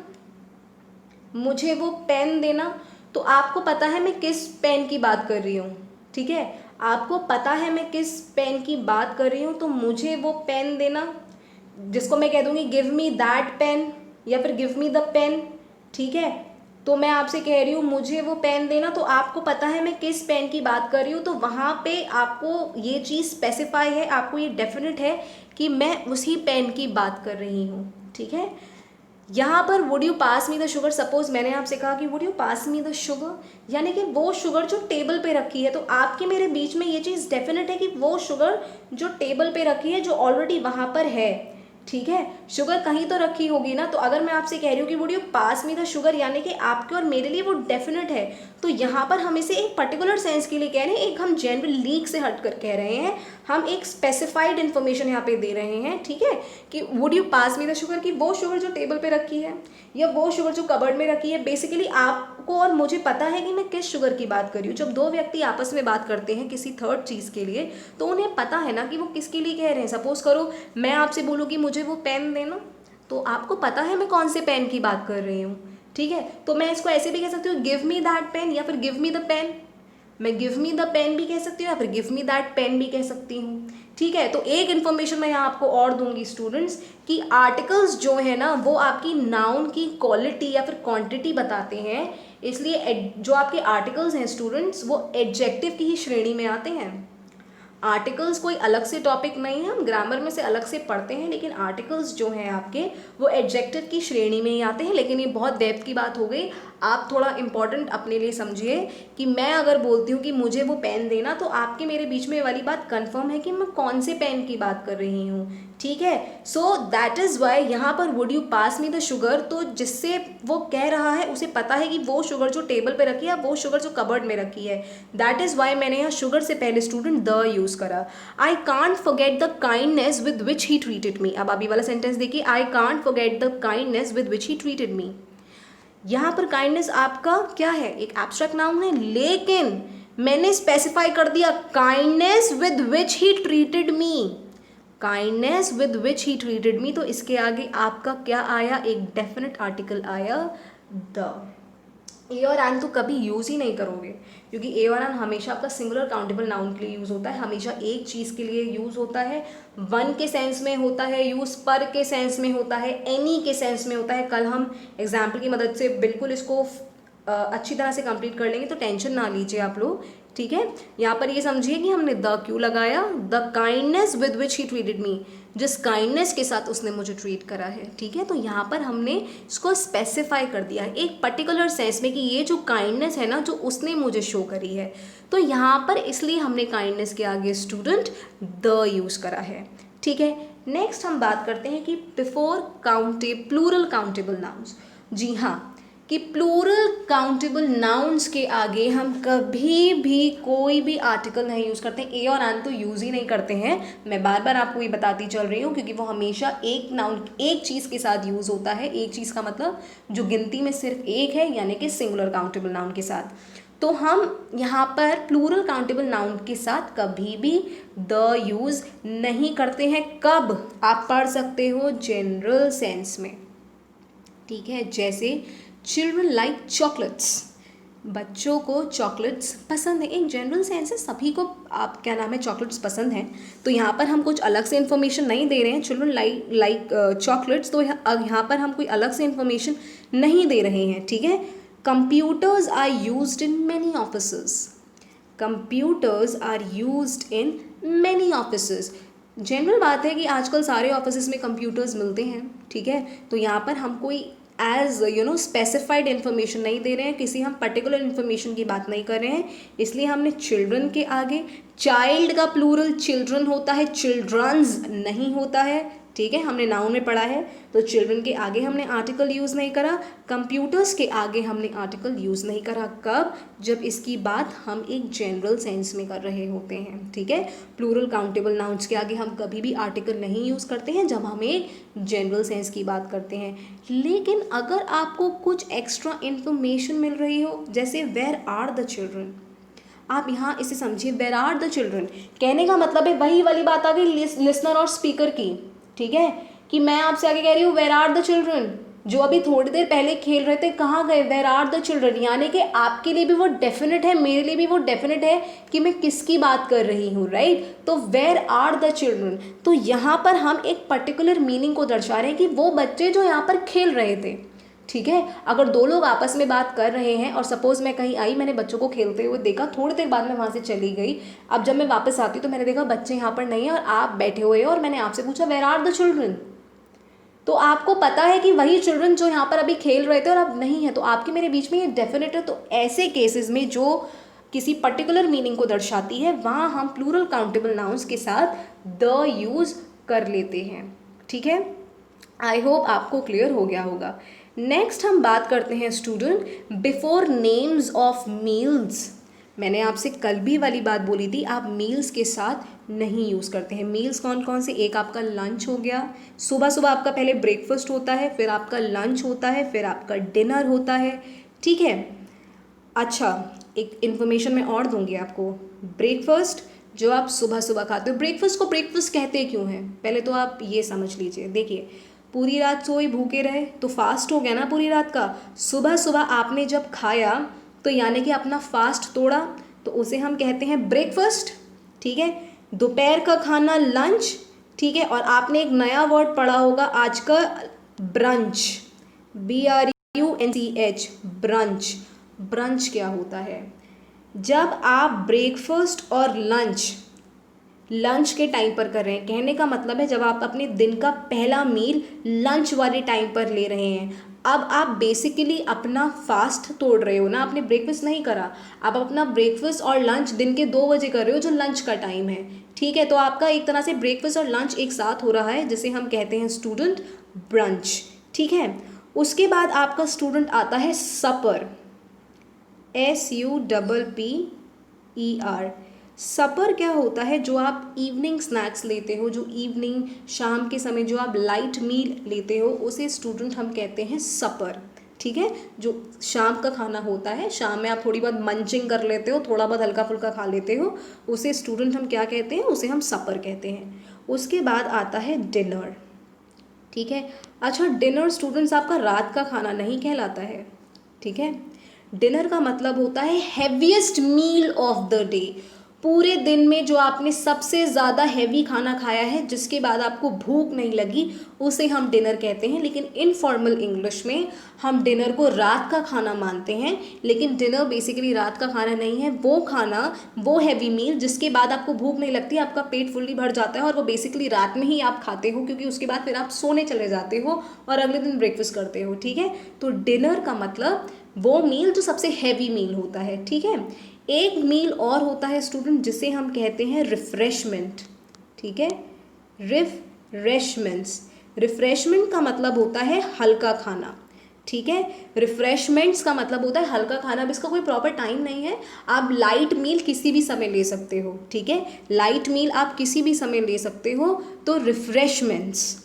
मुझे वो पेन देना, तो आपको पता है मैं किस पेन की बात कर रही हूँ, ठीक है, आपको पता है मैं किस पेन की बात कर रही हूँ, तो मुझे वो पेन देना, जिसको मैं कह दूँगी गिव मी दैट पेन या फिर गिव मी द पेन, ठीक है। तो मैं आपसे कह रही हूँ मुझे वो पेन देना, तो आपको पता है मैं किस पेन की बात कर रही हूँ, तो वहाँ पे आपको ये चीज़ स्पेसिफाई है, आपको ये डेफिनेट है कि मैं उसी पेन की बात कर रही हूँ, ठीक है। यहाँ पर would you pass me the sugar, suppose मैंने आपसे कहा कि would you pass me the sugar, यानी कि वो शुगर जो टेबल पे रखी है, तो आपके मेरे बीच में ये चीज़ डेफिनेट है कि वो शुगर जो टेबल पे रखी है, जो ऑलरेडी वहाँ पर है, ठीक है, शुगर कहीं तो रखी होगी ना। तो अगर मैं आपसे कह रही हूँ कि would you pass me the sugar, यानी कि आपके और मेरे लिए वो डेफिनेट है, तो यहाँ पर हम इसे एक पर्टिकुलर सेंस के लिए कह रहे हैं, एक हम जनरल लीक से हट कर कह रहे हैं, हम एक स्पेसिफाइड इन्फॉर्मेशन यहाँ पे दे रहे हैं, ठीक है, कि would you pass me the sugar, कि वो शुगर जो टेबल पे रखी है या वो शुगर जो कबर्ड में रखी है, बेसिकली आपको और मुझे पता है कि मैं किस शुगर की बात कर रही हूँ। जब दो व्यक्ति आपस में बात करते हैं किसी थर्ड चीज़ के लिए, तो उन्हें पता है ना कि वो किसके लिए कह रहे हैं। सपोज करो मैं आपसे बोलूँ कि मुझे वो पेन देना, तो आपको पता है मैं कौन से पेन की बात कर रही हूँ, ठीक है। तो मैं इसको ऐसे भी कह सकती हूँ गिव मी दैट पेन या फिर गिव मी द पेन, मैं गिव मी द पेन भी कह सकती हूँ या फिर गिव मी दैट पेन भी कह सकती हूँ, ठीक है। तो एक इन्फॉर्मेशन मैं यहाँ आपको और दूंगी स्टूडेंट्स, कि आर्टिकल्स जो है ना वो आपकी नाउन की क्वालिटी या फिर क्वांटिटी बताते हैं, इसलिए जो आपके आर्टिकल्स हैं स्टूडेंट्स वो एडजेक्टिव की ही श्रेणी में आते हैं। आर्टिकल्स कोई अलग से टॉपिक नहीं है, हम ग्रामर में से अलग से पढ़ते हैं, लेकिन आर्टिकल्स जो हैं आपके वो एडजेक्टिव की श्रेणी में ही आते हैं। लेकिन ये बहुत डेप्थ की बात हो गई, आप थोड़ा इम्पॉर्टेंट अपने लिए समझिए कि मैं अगर बोलती हूँ कि मुझे वो पेन देना, तो आपके मेरे बीच में ये वाली बात कंफर्म है कि मैं कौन से पेन की बात कर रही हूँ, ठीक है। सो दैट इज़ वाई यहाँ पर would you pass me the sugar, तो जिससे वो कह रहा है उसे पता है कि वो शुगर जो टेबल पे रखी है, वो शुगर जो कबर्ड में रखी है। दैट इज़ वाई मैंने यहाँ शुगर से पहले स्टूडेंट द यूज़ करा। I can't forget the kindness with which he treated me. अब अभी वाला सेंटेंस देखिए, I can't forget the kindness with which he treated me. यहाँ पर काइंडनेस आपका क्या है, एक एब्स्ट्रैक्ट नाउन है, लेकिन मैंने स्पेसिफाई कर दिया kindness with which he treated me, kindness with which he treated me. तो इसके आगे आपका क्या आया, एक डेफिनेट आर्टिकल आया द। ए और एन तो कभी यूज़ ही नहीं करोगे, क्योंकि ए और एन हमेशा आपका सिंगुलर काउंटेबल नाउन के लिए यूज़ होता है, हमेशा एक चीज़ के लिए यूज़ होता है। वन के सेंस में होता है यूज़, पर के सेंस में होता है, एनी के सेंस में होता है। कल हम एग्जाम्पल की मदद से बिल्कुल इसको अच्छी तरह से कंप्लीट कर लेंगे, तो टेंशन ना लीजिए आप लोग, ठीक है। यहाँ पर ये समझिए कि हमने द क्यों लगाया, the kindness with which he treated me, जिस काइंडनेस के साथ उसने मुझे ट्रीट करा है, ठीक है। तो यहाँ पर हमने इसको स्पेसिफाई कर दिया है एक पर्टिकुलर सेंस में कि ये जो काइंडनेस है ना, जो उसने मुझे शो करी है। तो यहाँ पर इसलिए हमने काइंडनेस के आगे स्टूडेंट द यूज़ करा है, ठीक है। नेक्स्ट हम बात करते हैं कि बिफोर प्लूरल काउंटेबल नाउन्स। जी हाँ, कि प्लूरल काउंटेबल नाउन्स के आगे हम कभी भी कोई भी आर्टिकल नहीं यूज़ करते। ए और एन तो यूज़ ही नहीं करते हैं, मैं बार बार आपको ये बताती चल रही हूँ, क्योंकि वो हमेशा एक नाउन एक चीज़ के साथ यूज़ होता है। एक चीज़ का मतलब जो गिनती में सिर्फ एक है, यानी कि सिंगुलर काउंटेबल नाउन के साथ। तो हम यहाँ पर प्लूरल काउंटेबल नाउन के साथ कभी भी द यूज़ नहीं करते हैं। कब आप पढ़ सकते हो, जनरल सेंस में, ठीक है। जैसे चिल्ड्रन लाइक चॉकलेट्स, बच्चों को चॉकलेट्स पसंद है, एक जनरल सेंस है, सभी को आप क्या नाम है चॉकलेट्स पसंद हैं। तो यहाँ पर हम कुछ अलग से इन्फॉर्मेशन नहीं दे रहे हैं, चिल्ड्रन लाइक चॉकलेट्स, तो यहाँ पर हम कोई अलग से इन्फॉर्मेशन नहीं दे रहे हैं, ठीक है। Computers are used in many offices, computers are used in many offices. General बात है कि आजकल सारे ऑफिसेस में कंप्यूटर्स मिलते हैं, ठीक है। तो यहाँ पर हम कोई एज स्पेसिफाइड इन्फॉर्मेशन नहीं दे रहे हैं, किसी हम पर्टिकुलर इन्फॉर्मेशन की बात नहीं कर रहे हैं, इसलिए हमने चिल्ड्रन के आगे, चाइल्ड का प्लूरल चिल्ड्रन होता है, चिल्ड्रंस नहीं होता है, ठीक है। हमने नाउन में पढ़ा है, तो चिल्ड्रन के आगे हमने आर्टिकल यूज़ नहीं करा, कंप्यूटर्स के आगे हमने आर्टिकल यूज़ नहीं करा। कब, जब इसकी बात हम एक जनरल सेंस में कर रहे होते हैं, ठीक है। प्लूरल काउंटेबल नाउन्स के आगे हम कभी भी आर्टिकल नहीं यूज़ करते हैं जब हम एक जनरल सेंस की बात करते हैं। लेकिन अगर आपको कुछ एक्स्ट्रा इन्फॉर्मेशन मिल रही हो, जैसे वेयर आर द चिल्ड्रन, आप यहाँ इसे समझिए, वेयर आर द चिल्ड्रन कहने का मतलब है वही वाली बात आ गई लिसनर और स्पीकर की, ठीक है, कि मैं आपसे आगे कह रही हूँ वेयर आर द चिल्ड्रन, जो अभी थोड़ी देर पहले खेल रहे थे कहाँ गए, वेयर आर द चिल्ड्रन। यानी कि आपके लिए भी वो डेफिनेट है, मेरे लिए भी वो डेफिनेट है कि मैं किसकी बात कर रही हूँ, राइट। तो वेयर आर द चिल्ड्रन, तो यहाँ पर हम एक पर्टिकुलर मीनिंग को दर्शा रहे हैं कि वो बच्चे जो यहाँ पर खेल रहे थे, ठीक है। अगर दो लोग आपस में बात कर रहे हैं और सपोज मैं कहीं आई, मैंने बच्चों को खेलते हुए देखा, थोड़ी देर बाद मैं वहाँ से चली गई, अब जब मैं वापस आती तो मैंने देखा बच्चे यहाँ पर नहीं है और आप बैठे हुए हैं, और मैंने आपसे पूछा वेयर आर द चिल्ड्रन, तो आपको पता है कि वही चिल्ड्रन जो यहाँ पर अभी खेल रहे थे और अब नहीं है, तो आपके मेरे बीच में ये डेफिनेट है। तो ऐसे केसेस में जो किसी पर्टिकुलर मीनिंग को दर्शाती है, वहाँ हम प्लूरल काउंटेबल नाउन्स के साथ द यूज़ कर लेते हैं, ठीक है। आई होप आपको क्लियर हो गया होगा। नेक्स्ट हम बात करते हैं student before names of meals. मैंने आपसे कल भी वाली बात बोली थी, आप मील्स के साथ नहीं यूज़ करते हैं। मील्स कौन कौन से, एक आपका लंच हो गया, सुबह सुबह आपका पहले ब्रेकफास्ट होता है, फिर आपका लंच होता है, फिर आपका डिनर होता है, ठीक है। अच्छा, एक इन्फॉर्मेशन मैं और दूंगी आपको, ब्रेकफास्ट जो आप सुबह सुबह खाते हो, ब्रेकफास्ट को ब्रेकफास्ट कहते क्यों हैं, पहले तो आप ये समझ लीजिए। देखिए, पूरी रात सोए भूखे रहे तो फास्ट हो गया ना पूरी रात का, सुबह सुबह आपने जब खाया तो यानी कि अपना फास्ट तोड़ा, तो उसे हम कहते हैं ब्रेकफास्ट, ठीक है। दोपहर का खाना लंच, ठीक है। और आपने एक नया वर्ड पढ़ा होगा आज का, ब्रंच, BRUNCH, ब्रंच। ब्रंच क्या होता है, जब आप ब्रेकफास्ट और लंच लंच के टाइम पर कर रहे हैं। कहने का मतलब है जब आप अपने दिन का पहला मील लंच वाले टाइम पर ले रहे हैं। अब आप बेसिकली अपना फास्ट तोड़ रहे हो ना, आपने ब्रेकफास्ट नहीं करा, आप अपना ब्रेकफास्ट और लंच दिन के 2 बजे कर रहे हो जो लंच का टाइम है। ठीक है, तो आपका एक तरह से ब्रेकफास्ट और लंच एक साथ हो रहा है, जिसे हम कहते हैं स्टूडेंट ब्रंच। ठीक है, उसके बाद आपका स्टूडेंट आता है सपर, SUPPER। सपर क्या होता है? जो आप इवनिंग स्नैक्स लेते हो, जो इवनिंग शाम के समय जो आप लाइट मील लेते हो, उसे स्टूडेंट हम कहते हैं सपर। ठीक है, जो शाम का खाना होता है, शाम में आप थोड़ी बहुत मंचिंग कर लेते हो, थोड़ा बहुत हल्का फुल्का खा लेते हो, उसे स्टूडेंट हम क्या कहते हैं? उसे हम सपर कहते हैं। उसके बाद आता है डिनर। ठीक है, अच्छा डिनर स्टूडेंट्स आपका रात का खाना नहीं कहलाता है। ठीक है, डिनर का मतलब होता है heaviest meal of the day. पूरे दिन में जो आपने सबसे ज़्यादा हैवी खाना खाया है, जिसके बाद आपको भूख नहीं लगी, उसे हम डिनर कहते हैं। लेकिन इनफॉर्मल इंग्लिश में हम डिनर को रात का खाना मानते हैं, लेकिन डिनर बेसिकली रात का खाना नहीं है। वो खाना, वो हैवी मील जिसके बाद आपको भूख नहीं लगती, आपका पेट फुल्ली भर जाता है, और वो बेसिकली रात में ही आप खाते हो, क्योंकि उसके बाद फिर आप सोने चले जाते हो और अगले दिन ब्रेकफास्ट करते हो। ठीक है, तो डिनर का मतलब वो मील जो सबसे हैवी मील होता है। ठीक है, एक मील और होता है स्टूडेंट जिसे हम कहते हैं रिफ्रेशमेंट। ठीक है, रिफ्रेशमेंट्स। रिफ्रेशमेंट का मतलब होता है हल्का खाना। ठीक है, रिफ्रेशमेंट्स का मतलब होता है हल्का खाना। अब इसका कोई प्रॉपर टाइम नहीं है, आप लाइट मील किसी भी समय ले सकते हो। ठीक है, लाइट मील आप किसी भी समय ले सकते हो, तो रिफ्रेशमेंट्स।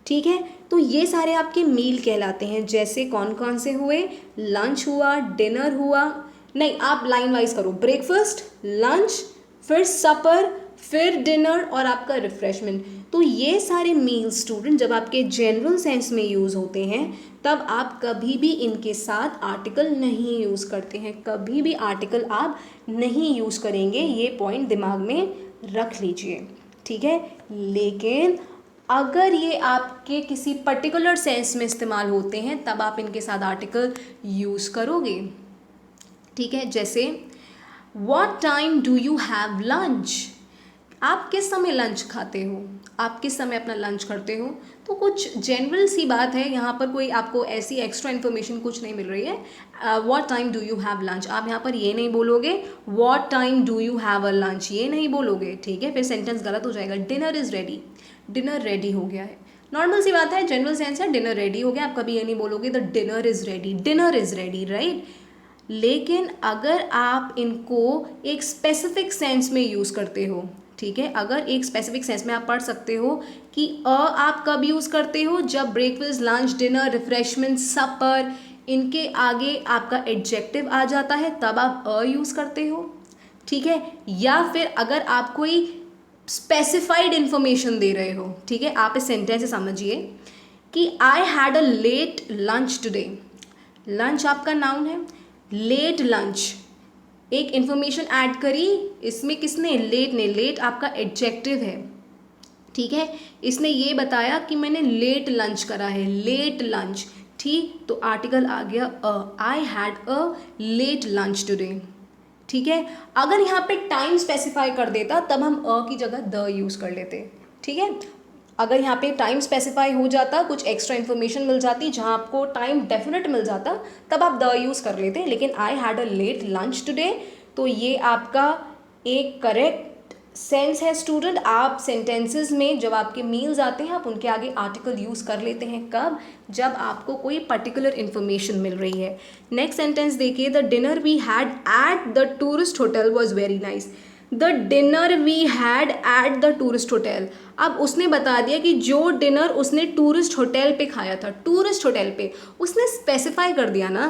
ठीक है, तो ये सारे आपके मील कहलाते हैं। जैसे कौन कौन से हुए? लंच हुआ, डिनर हुआ, नहीं आप लाइन वाइज करो, ब्रेकफास्ट, लंच, फिर सपर, फिर डिनर और आपका रिफ्रेशमेंट। तो ये सारे मील स्टूडेंट जब आपके जनरल सेंस में यूज़ होते हैं, तब आप कभी भी इनके साथ आर्टिकल नहीं यूज़ करते हैं। कभी भी आर्टिकल आप नहीं यूज़ करेंगे, ये पॉइंट दिमाग में रख लीजिए। ठीक है, लेकिन अगर ये आपके किसी पर्टिकुलर सेंस में इस्तेमाल होते हैं, तब आप इनके साथ आर्टिकल यूज़ करोगे। ठीक है, जैसे what time do you have lunch? आप किस समय लंच खाते हो? आप किस समय अपना लंच करते हो? तो कुछ जनरल सी बात है, यहाँ पर कोई आपको ऐसी एक्स्ट्रा इन्फॉर्मेशन कुछ नहीं मिल रही है। What time do you have lunch, आप यहाँ पर ये नहीं बोलोगे what time do you have a lunch, ये नहीं बोलोगे। ठीक है, फिर सेंटेंस गलत हो जाएगा। Dinner is ready, dinner ready हो गया है, नॉर्मल सी बात है, जनरल सेंस है, डिनर रेडी हो गया। आप कभी ये नहीं बोलोगे the dinner is ready, dinner is ready, right. लेकिन अगर आप इनको एक स्पेसिफिक सेंस में यूज़ करते हो, ठीक है, अगर एक स्पेसिफिक सेंस में आप पढ़ सकते हो कि आप कब यूज़ करते हो? जब ब्रेकफास्ट, लंच, डिनर, रिफ्रेशमेंट, सपर, इनके आगे आपका एडजेक्टिव आ जाता है, तब आप यूज़ करते हो। ठीक है, या फिर अगर आप कोई स्पेसिफाइड इंफॉर्मेशन दे रहे हो। ठीक है, आप इस सेंटेंस से समझिए कि I had a late lunch today. Lunch आपका नाउन है, लेट लंच एक इंफॉर्मेशन ऐड करी इसमें, किसने? लेट ने। लेट आपका एडजेक्टिव है। ठीक है, इसने ये बताया कि मैंने लेट लंच करा है, लेट लंच। ठीक, तो आर्टिकल आ गया I had a late lunch today. ठीक है, अगर यहाँ पे टाइम स्पेसिफाई कर देता, तब हम की जगह द यूज़ कर लेते। ठीक है, अगर यहाँ पे टाइम स्पेसिफाई हो जाता, कुछ एक्स्ट्रा इन्फॉर्मेशन मिल जाती जहाँ आपको टाइम डेफिनेट मिल जाता, तब आप द यूज़ कर लेते। लेकिन I had a late lunch today, तो ये आपका एक करेक्ट सेंस है स्टूडेंट। आप सेंटेंसेस में जब आपके मील्स आते हैं, आप उनके आगे आर्टिकल यूज़ कर लेते हैं। कब? जब आपको कोई पर्टिकुलर इन्फॉर्मेशन मिल रही है। नेक्स्ट सेंटेंस देखिए, the dinner we had at the tourist hotel was very nice. The dinner we had at the tourist hotel. अब उसने बता दिया कि जो डिनर उसने टूरिस्ट होटल पे खाया था, टूरिस्ट होटल पे, उसने स्पेसिफाई कर दिया ना,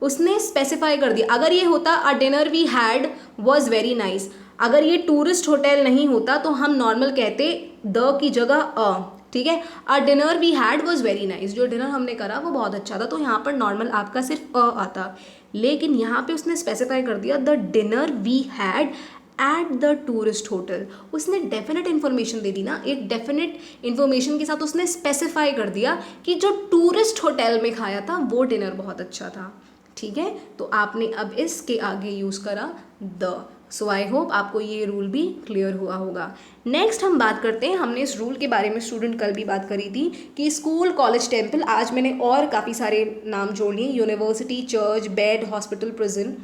उसने स्पेसिफाई कर दिया। अगर ये होता a dinner we had was very nice, अगर ये टूरिस्ट होटल नहीं होता तो हम नॉर्मल कहते द की जगह अ। ठीक है, a dinner we had was very nice, जो डिनर हमने करा वो बहुत अच्छा था, तो यहाँ पर नॉर्मल आपका सिर्फ अ आता। लेकिन यहाँ पे उसने स्पेसिफाई कर दिया the dinner we had at the tourist hotel. उसने डेफिनेट इन्फॉर्मेशन दे दी ना, एक डेफिनेट इन्फॉर्मेशन के साथ उसने स्पेसिफाई कर दिया कि जो टूरिस्ट होटल में खाया था वो डिनर बहुत अच्छा था। ठीक है, तो आपने अब इसके आगे यूज़ करा द। सो आई होप आपको ये रूल भी क्लियर हुआ होगा। नेक्स्ट हम बात करते हैं, हमने इस रूल के बारे में स्टूडेंट कल भी बात करी थी कि स्कूल, कॉलेज, टेम्पल, आज मैंने और काफ़ी सारे नाम जोड़ लिए, university, church, bed, hospital, prison,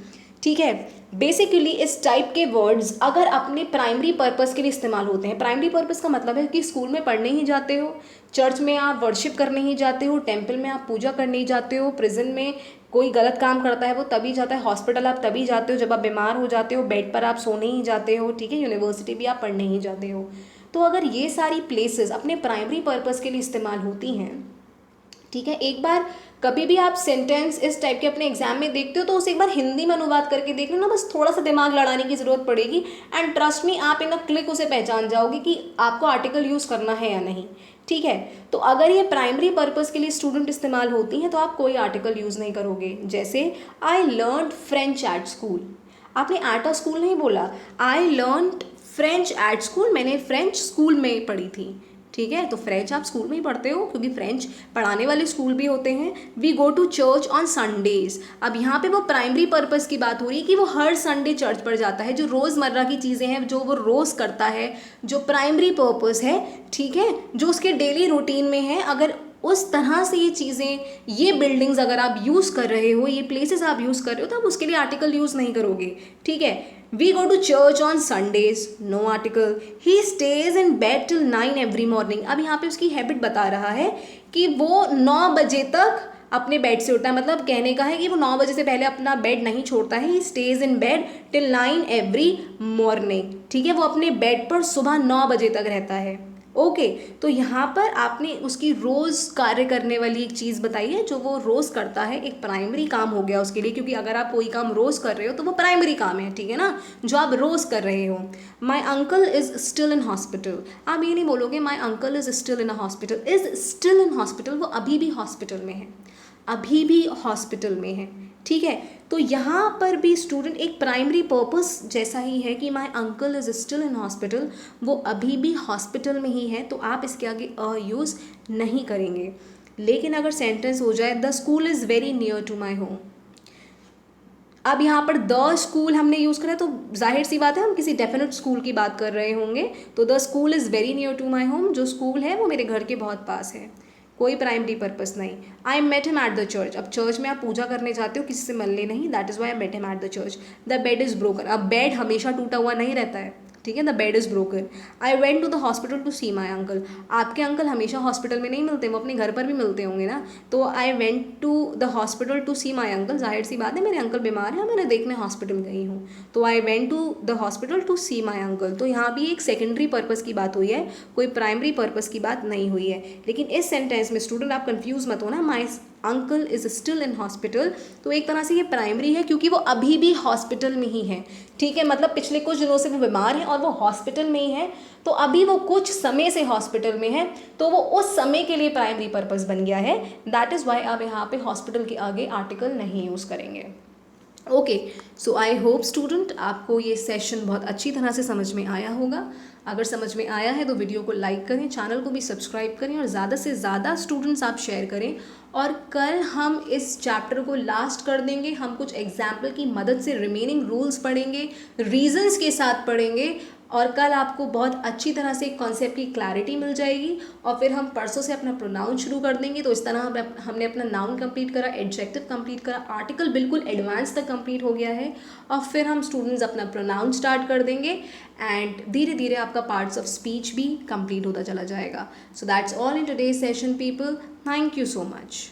ठीक है। बेसिकली इस टाइप के वर्ड्स अगर अपने प्राइमरी पर्पस के लिए इस्तेमाल होते हैं, प्राइमरी पर्पस का मतलब है कि स्कूल में पढ़ने ही जाते हो, चर्च में आप वर्शिप करने ही जाते हो, टेम्पल में आप पूजा करने ही जाते हो, प्रिजन में कोई गलत काम करता है वो तभी जाता है, हॉस्पिटल आप तभी जाते हो जब आप बीमार हो जाते हो, बेड पर आप सोने ही जाते हो, ठीक है, यूनिवर्सिटी भी आप पढ़ने ही जाते हो। तो अगर ये सारी प्लेसेस अपने प्राइमरी पर्पस के लिए इस्तेमाल होती हैं, ठीक है, एक बार कभी भी आप सेंटेंस इस टाइप के अपने एग्जाम में देखते हो तो उसे एक बार हिंदी में अनुवाद करके देख लेना, बस थोड़ा सा दिमाग लड़ाने की ज़रूरत पड़ेगी एंड ट्रस्ट मी आप इन अ क्लिक उसे पहचान जाओगे कि आपको आर्टिकल यूज़ करना है या नहीं, ठीक है। तो अगर ये प्राइमरी पर्पस के लिए स्टूडेंट इस्तेमाल होती हैं तो आप कोई आर्टिकल यूज़ नहीं करोगे। जैसे I learn French at school, आपने एट अ स्कूल नहीं बोला, I learn French at school, मैंने फ्रेंच स्कूल में पढ़ी थी, ठीक है। तो फ्रेंच आप स्कूल में ही पढ़ते हो क्योंकि फ्रेंच पढ़ाने वाले स्कूल भी होते हैं। We go to church on Sundays, अब यहाँ पे वो प्राइमरी पर्पस की बात हो रही है कि वो हर संडे चर्च पर जाता है, जो रोज़मर्रा की चीज़ें हैं जो वो रोज़ करता है, जो प्राइमरी पर्पस है, ठीक है, जो उसके डेली रूटीन में है। अगर उस तरह से ये चीज़ें, ये बिल्डिंग्स अगर आप यूज़ कर रहे हो, ये प्लेसेस आप यूज़ कर रहे हो, तो आप उसके लिए आर्टिकल यूज़ नहीं करोगे, ठीक है। We go to church on Sundays, no article. He stays in bed till 9 every morning, अब यहाँ पे उसकी हैबिट बता रहा है कि वो 9 बजे तक अपने बेड से उठता है, मतलब कहने का है कि वो 9 बजे से पहले अपना बेड नहीं छोड़ता है। He stays in bed till 9 every morning, ठीक है, वो अपने बेड पर सुबह 9 बजे तक रहता है। ओके, तो यहाँ पर आपने उसकी रोज़ कार्य करने वाली एक चीज़ बताई है जो वो रोज़ करता है, एक प्राइमरी काम हो गया उसके लिए, क्योंकि अगर आप कोई काम रोज़ कर रहे हो तो वो प्राइमरी काम है, ठीक है ना, जो आप रोज़ कर रहे हो। My uncle is still in hospital, आप ये नहीं बोलोगे my uncle is still in a hospital, is still in hospital, वो अभी भी हॉस्पिटल में है, अभी भी हॉस्पिटल में है, ठीक है। तो यहाँ पर भी स्टूडेंट एक प्राइमरी पर्पस जैसा ही है कि my uncle is still in hospital, वो अभी भी हॉस्पिटल में ही है, तो आप इसके आगे अ यूज़ नहीं करेंगे। लेकिन अगर सेंटेंस हो जाए the school is very near to my home, अब यहाँ पर द स्कूल हमने यूज़ करा तो जाहिर सी बात है हम किसी डेफिनेट स्कूल की बात कर रहे होंगे, तो the school is very near to my home, जो स्कूल है वो मेरे घर के बहुत पास है, कोई प्राइमरी पर्पस नहीं। I met him at the church, अब चर्च में आप पूजा करने जाते हो, किसी से मिलने नहीं, that is why I met him at the church. The bed is broken, अब बेड हमेशा टूटा हुआ नहीं रहता है, ठीक है, the bed is broken. I went to the hospital to see my uncle, आपके अंकल हमेशा हॉस्पिटल में नहीं मिलते, वो अपने घर पर भी मिलते होंगे ना, तो I went to the hospital to see my uncle, जाहिर सी बात है मेरे अंकल बीमार हैं, मैंने देखने हॉस्पिटल गई हूँ, तो I went to the hospital to see my uncle. तो यहाँ भी एक सेकेंडरी पर्पस की बात हुई है, कोई प्राइमरी पर्पस की बात नहीं हुई है। लेकिन इस सेंटेंस में स्टूडेंट आप कंफ्यूज मत हो ना, my uncle is still in hospital, तो एक तरह से ये प्राइमरी है क्योंकि वो अभी भी हॉस्पिटल में ही है, ठीक है, मतलब पिछले कुछ दिनों से वो बीमार है और वो हॉस्पिटल में ही है, तो अभी वो कुछ समय से हॉस्पिटल में है, तो वो उस समय के लिए प्राइमरी पर्पस बन गया है। दैट इज़ वाई आप यहाँ पे हॉस्पिटल के आगे आर्टिकल नहीं यूज़ करेंगे। Okay, so I hope student आपको ये सेशन बहुत अच्छी तरह से समझ में आया होगा। अगर समझ में आया है तो वीडियो को लाइक करें, चैनल को भी सब्सक्राइब करें और ज़्यादा से ज़्यादा स्टूडेंट्स आप शेयर करें। और कल हम इस चैप्टर को लास्ट कर देंगे, हम कुछ एग्जाम्पल की मदद से रिमेनिंग रूल्स पढ़ेंगे, रीजंस के साथ पढ़ेंगे, और कल आपको बहुत अच्छी तरह से कॉन्सेप्ट की क्लैरिटी मिल जाएगी। और फिर हम परसों से अपना प्रोनाउन शुरू कर देंगे। तो इस तरह हमने अपना नाउन कंप्लीट करा, एडजेक्टिव कंप्लीट करा, आर्टिकल बिल्कुल एडवांस तक कंप्लीट हो गया है, और फिर हम स्टूडेंट्स अपना प्रोनाउन स्टार्ट कर देंगे एंड धीरे धीरे आपका पार्ट्स ऑफ स्पीच भी कंप्लीट होता चला जाएगा। So that's all in today's session people, thank you so much.